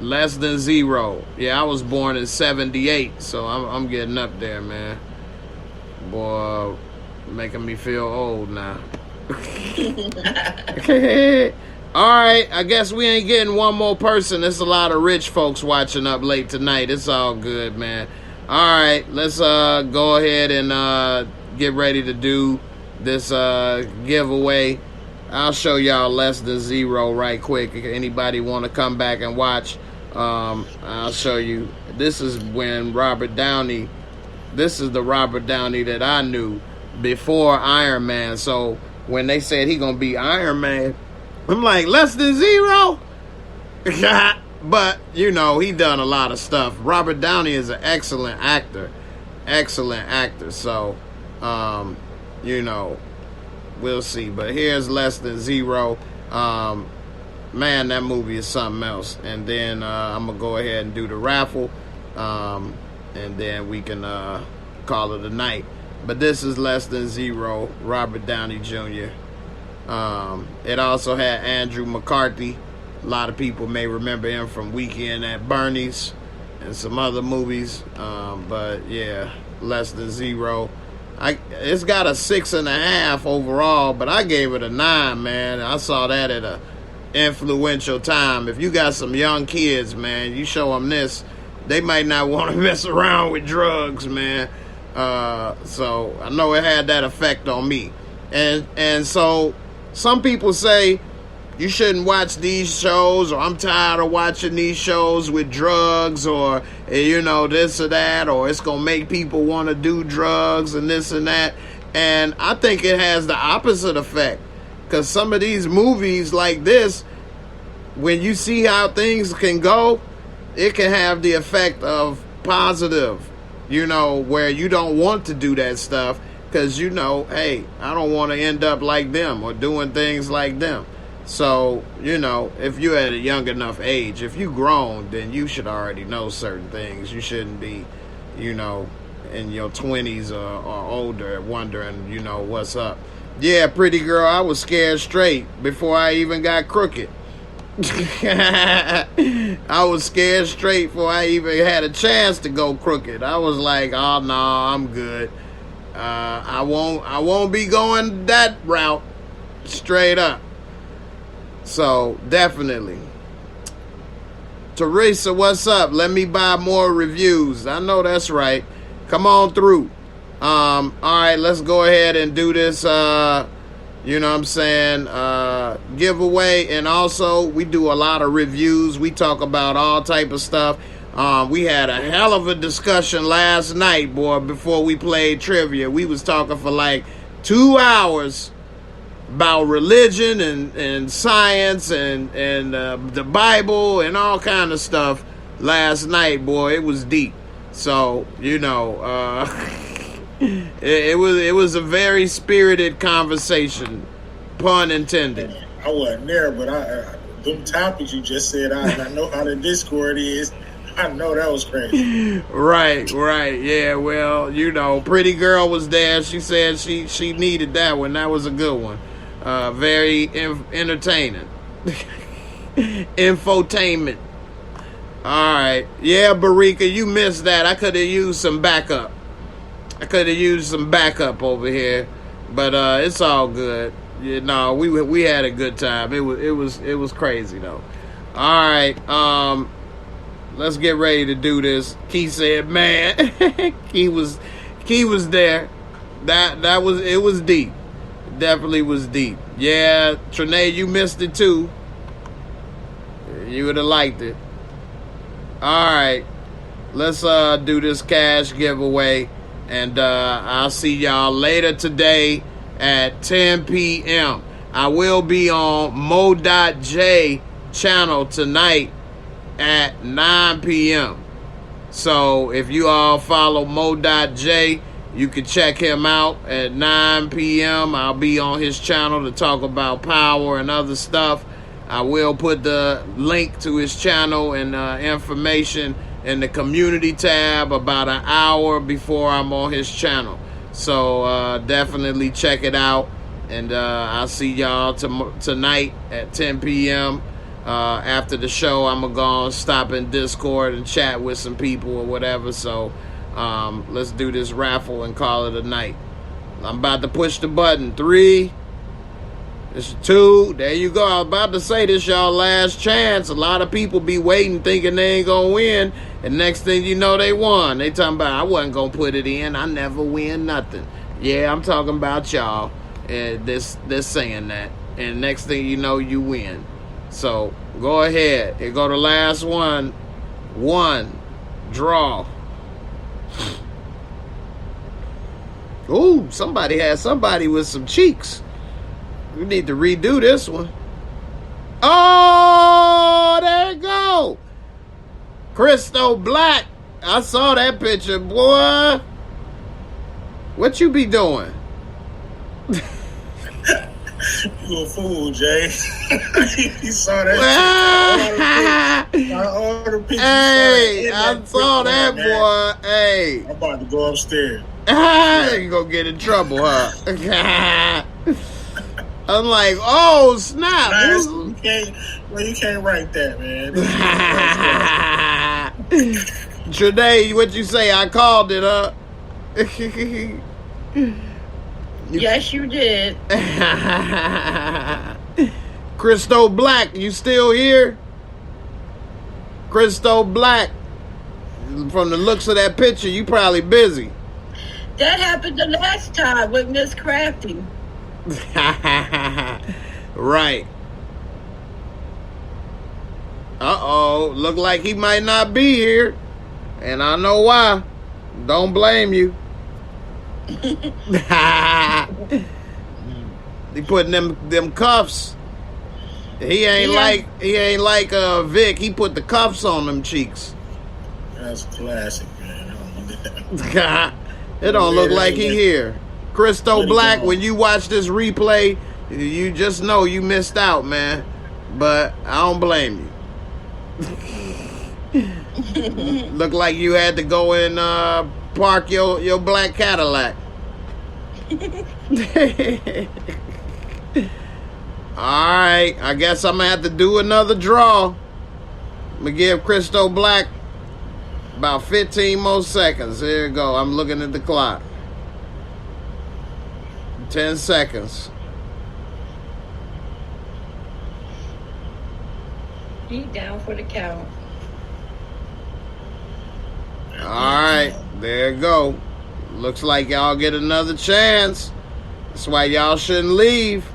Less Than Zero. Yeah, I was born in 78, so I'm getting up there, man. Boy, making me feel old now. All right, I guess we ain't getting one more person. There's a lot of rich folks watching up late tonight. It's all good, man. All right, let's go ahead and get ready to do this giveaway. I'll show y'all Less Than Zero right quick. If anybody want to come back and watch, I'll show you. This is when Robert Downey, this is the Robert Downey that I knew before Iron Man. So when they said he gonna be Iron Man, I'm like, Less Than Zero? But, you know, he done a lot of stuff. Robert Downey is an excellent actor. Excellent actor. So, you know, we'll see. But here's Less Than Zero. Man, that movie is something else. And then I'm going to go ahead and do the raffle. And then we can call it a night. But this is Less Than Zero, Robert Downey Jr. It also had Andrew McCarthy. A lot of people may remember him from Weekend at Bernie's and some other movies. But yeah, Less Than Zero. It's got a 6.5 overall, but I gave it a 9, man. I saw that at a influential time. If you got some young kids, man, you show them this, they might not want to mess around with drugs, man. So I know it had that effect on me. And so some people say, you shouldn't watch these shows, or I'm tired of watching these shows with drugs, or, you know, this or that, or it's going to make people want to do drugs and this and that. And I think it has the opposite effect, because some of these movies like this, when you see how things can go, it can have the effect of positive, you know, where you don't want to do that stuff because, you know, hey, I don't want to end up like them or doing things like them. So, you know, if you're at a young enough age, if you grown, then you should already know certain things. You shouldn't be, you know, in your 20s or older wondering, you know, what's up. Yeah, pretty girl, I was scared straight before I even got crooked. I was scared straight before I even had a chance to go crooked. I was like, oh, no, I'm good. I won't be going that route straight up. So, definitely. Teresa, what's up? Let me buy more reviews. I know that's right. Come on through. All right, let's go ahead and do this, you know what I'm saying, giveaway. And also, we do a lot of reviews. We talk about all type of stuff. We had a hell of a discussion last night, boy, before we played trivia. We was talking for like 2 hours about religion and science and the Bible and all kind of stuff last night, boy. It was deep. So, you know, it was a very spirited conversation, pun intended. I wasn't there, but them topics you just said, I know how the Discord is. I know that was crazy. Right. Yeah, well, you know, pretty girl was there. She said she needed that one. That was a good one. Very entertaining. Infotainment. All right. Yeah, Barika, you missed that. I could have used some backup. Over here. But it's all good. You know, we had a good time. It was crazy though. All right. Let's get ready to do this. Key said, man. Key was there. It was deep. It definitely was deep. Yeah, Trinae, you missed it too. You would have liked it. All right. Let's do this cash giveaway. And I'll see y'all later today at 10 p.m. I will be on Mo.J channel tonight at 9 p.m. So if you all follow Mo.J, you can check him out at 9 p.m. I'll be on his channel to talk about power and other stuff. I will put the link to his channel and information in the community tab about an hour before I'm on his channel. So definitely check it out. And I'll see y'all tonight at 10 p.m. After the show, I'm going to go and stop in Discord and chat with some people or whatever. So let's do this raffle and call it a night. I'm about to push the button. 3. It's 2. There you go. I was about to say this y'all last chance. A lot of people be waiting thinking they ain't going to win. And next thing you know, they won. They talking about, I wasn't going to put it in. I never win nothing. Yeah, I'm talking about y'all. They're saying that. And next thing you know, you win. So go ahead. Here go the last one. 1. Draw. Ooh, somebody had somebody with some cheeks. We need to redo this one. Oh, there you go. Crystal Black. I saw that picture, boy. What you be doing? You a fool, Jay. You saw that shit. All the pictures. Hey, I saw that, boy. Hey. I'm about to go upstairs. You gonna get in trouble, huh? I'm like, oh, snap. You can't write that, man. Today, what you say? I called it, huh? Yes, you did. Crystal Black, you still here? Crystal Black. From the looks of that picture, you probably busy. That happened the last time with Miss Crafty. Right. Uh-oh. Look like he might not be here. And I know why. Don't blame you. He putting them cuffs. He ain't like Vic. He put the cuffs on them cheeks. That's classic, man. It don't look like he here. Crystal Black, when you watch this replay, you just know you missed out, man. But I don't blame you. Look like you had to go and park your black Cadillac. Alright, I guess I'm going to have to do another draw. I'm going to give Crystal Black about 15 more seconds. Here you go. I'm looking at the clock. 10 seconds. Be down for the count. Alright, there you go. Looks like y'all get another chance. That's why y'all shouldn't leave.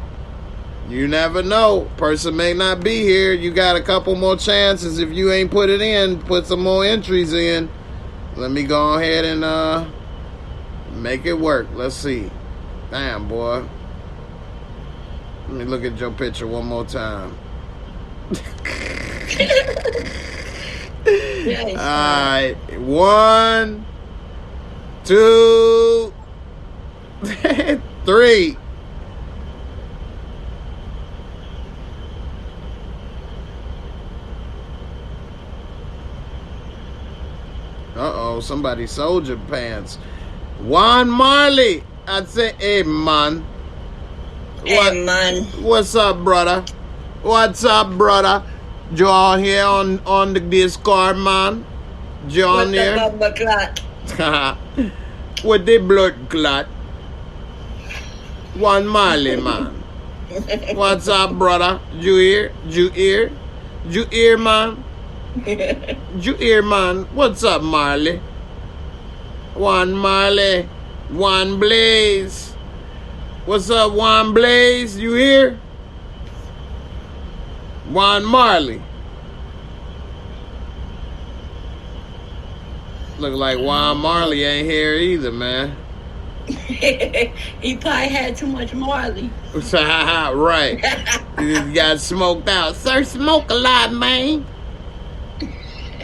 You never know. Person may not be here. You got a couple more chances. If you ain't put it in, put some more entries in. Let me go ahead and make it work. Let's see. Damn, boy. Let me look at your picture one more time. Yes. Alright. 1, 2, 3. Uh-oh, somebody soldier pants. Juan Marley. I'd say, hey, man. Hey, man. What's up, brother? What's up, brother? You all here on the Discord, man? You on there? What's the clot? With the blood clot. One Marley, man. What's up, brother? You hear? You hear? You hear, man? You hear, man? What's up, Marley? One Marley. One Blaze. What's up, One Blaze? You here? One Marley. Look like Juan Marley ain't here either, man. He probably had too much Marley. Right. He just got smoked out. Sir, smoke a lot, man.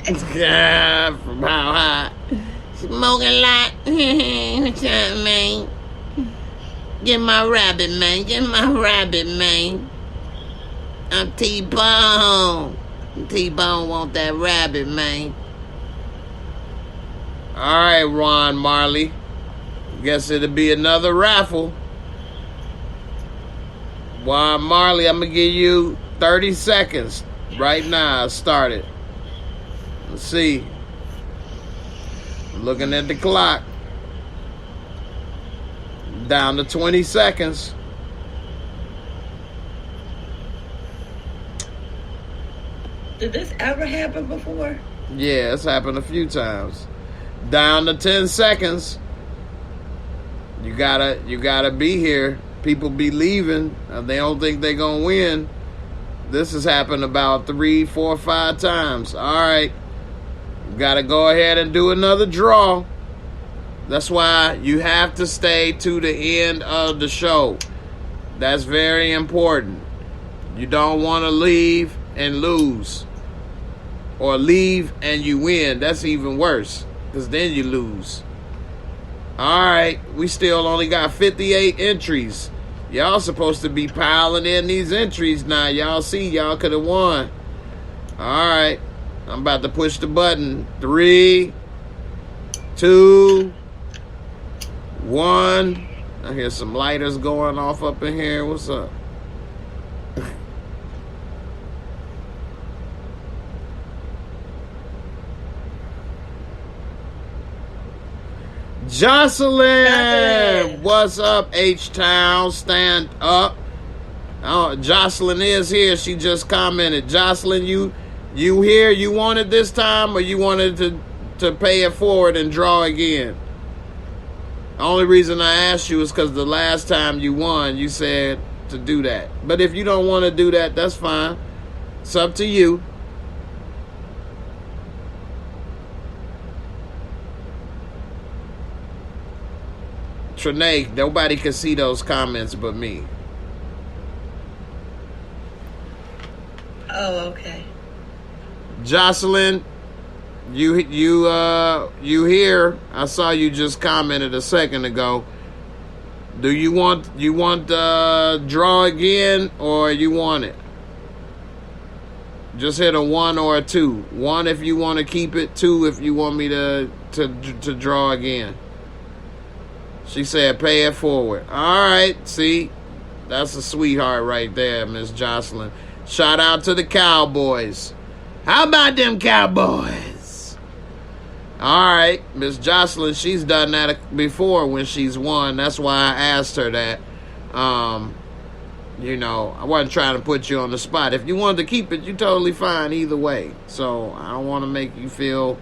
From how high? Smoke a lot. What's up, man? Get my rabbit, man. Get my rabbit, man. I'm T-Bone. T-Bone want that rabbit, man. All right, Ron Marley. Guess it'll be another raffle. Juan Marley, I'm going to give you 30 seconds right now. Start it. Let's see. Looking at the clock. Down to 20 seconds. Did this ever happen before? Yeah, it's happened a few times. Down to 10 seconds. You gotta be here. People be leaving and they don't think they're gonna win. This has happened about 3, 4, 5 times. All right. You gotta go ahead and do another draw. That's why you have to stay to the end of the show. That's very important. You don't want to leave and lose. Or leave and you win. That's even worse. Because then you lose. Alright. We still only got 58 entries. Y'all supposed to be piling in these entries now. Y'all see, y'all could have won. Alright. I'm about to push the button. 3, 2, 1. I hear some lighters going off up in here. What's up? Jocelyn! What's up, H-Town? Stand up. Oh, Jocelyn is here. She just commented. Jocelyn, you here? You wanted this time, or you wanted to pay it forward and draw again? The only reason I asked you is because the last time you won, you said to do that. But if you don't want to do that, that's fine. It's up to you. Trinae, nobody can see those comments but me. Oh, okay. Jocelyn, you here? I saw you just commented a second ago. Do you want draw again, or you want it? Just hit a 1 or a 2. 1 if you want to keep it. 2 if you want me to draw again. She said pay it forward. All right, see? That's a sweetheart right there, Miss Jocelyn. Shout out to the Cowboys. How about them Cowboys? All right, Miss Jocelyn, she's done that before when she's won. That's why I asked her that. You know, I wasn't trying to put you on the spot. If you wanted to keep it, you're totally fine either way. So I don't want to make you feel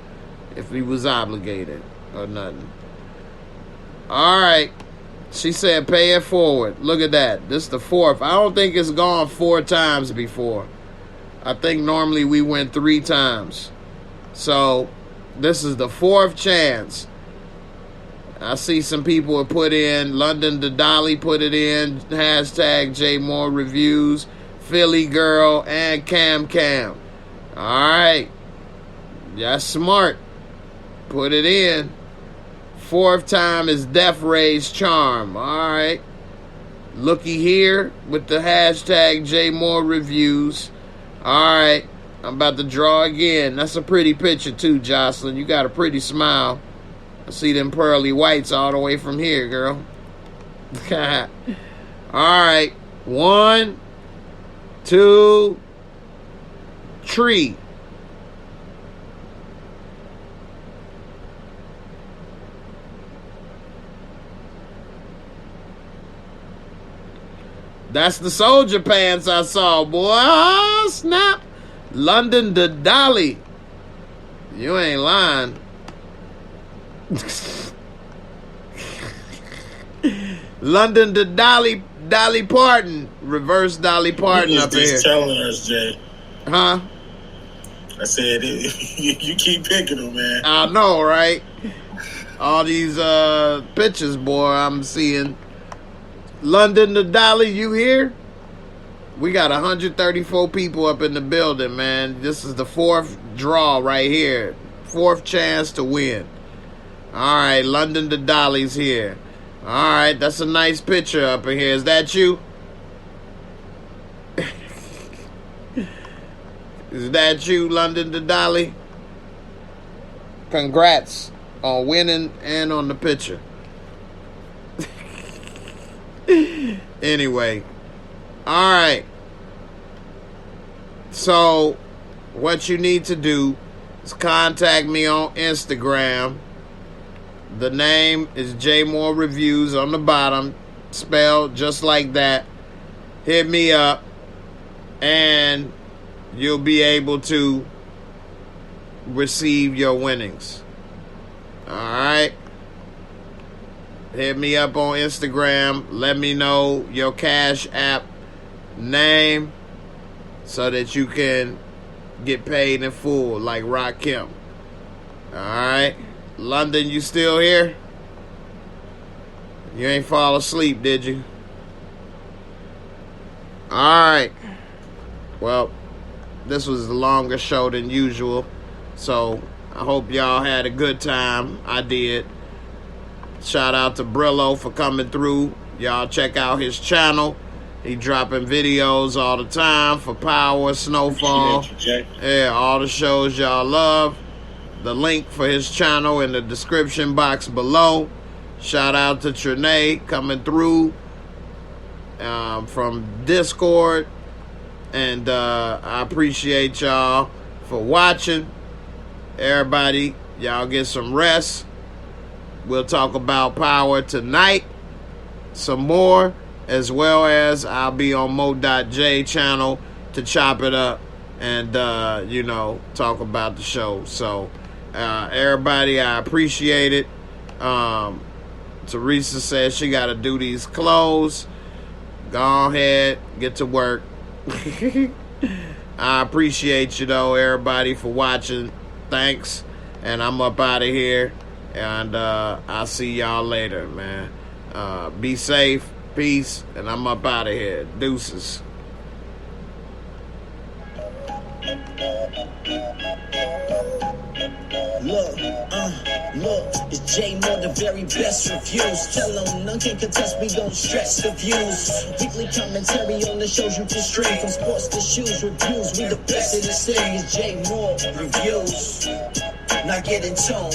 if we was obligated or nothing. All right. She said pay it forward. Look at that. This is the 4th. I don't think it's gone 4 times before. I think normally we went 3 times. So this is the 4th chance. I see some people have put in. London to Dolly put it in. Hashtag JAYMOOREREVIEWS. Philly Girl and Cam. All right. That's smart. Put it in. 4th time is Death Ray's Charm. All right. Looky here with the hashtag JAYMOOREREVIEWS. All right. I'm about to draw again. That's a pretty picture too, Jocelyn. You got a pretty smile. I see them pearly whites all the way from here, girl. All right. 1, 2, 3. That's the soldier pants I saw, boy. Oh, snap. London to Dolly. You ain't lying. London to Dolly Parton. Reverse Dolly Parton up here. Telling us, Jay. Huh? I said, you keep picking them, man. I know, right? All these pictures, boy, I'm seeing. London to Dolly, you here? We got 134 people up in the building, man. This is the 4th draw right here. 4th chance to win. All right, London to Dolly's here. All right, that's a nice picture up in here. Is that you? Is that you, London to Dolly? Congrats on winning and on the picture. Anyway, all right. So, what you need to do is contact me on Instagram. The name is JAYMOOREREVIEWS on the bottom, spelled just like that. Hit me up, and you'll be able to receive your winnings. All right. Hit me up on Instagram. Let me know your Cash App name so that you can get paid in full like Rock Kim. Alright. London, you still here? You ain't fall asleep, did you? Alright. Well, this was a longer show than usual. So, I hope y'all had a good time. I did. Shout out to Brillo for coming through. Y'all check out his channel. He dropping videos all the time for Power, Snowfall. Yeah, all the shows y'all love. The link for his channel in the description box below. Shout out to Trinae coming through from Discord. And I appreciate y'all for watching. Everybody, y'all get some rest. We'll talk about Power tonight some more, as well as I'll be on Mo.J channel to chop it up and, talk about the show. So, everybody, I appreciate it. Teresa says she got to do these clothes. Go ahead, get to work. I appreciate you, though, everybody, for watching. Thanks. And I'm up out of here. And I'll see y'all later, man. Be safe. Peace. And I'm up out of here. Deuces. Look, it's J Moore, the very best reviews. Tell them none can contest, we don't stress the views. Weekly commentary on the shows you can stream. From sports to shoes, reviews, we the best in the city. It's J Moore Reviews. Now get in tone.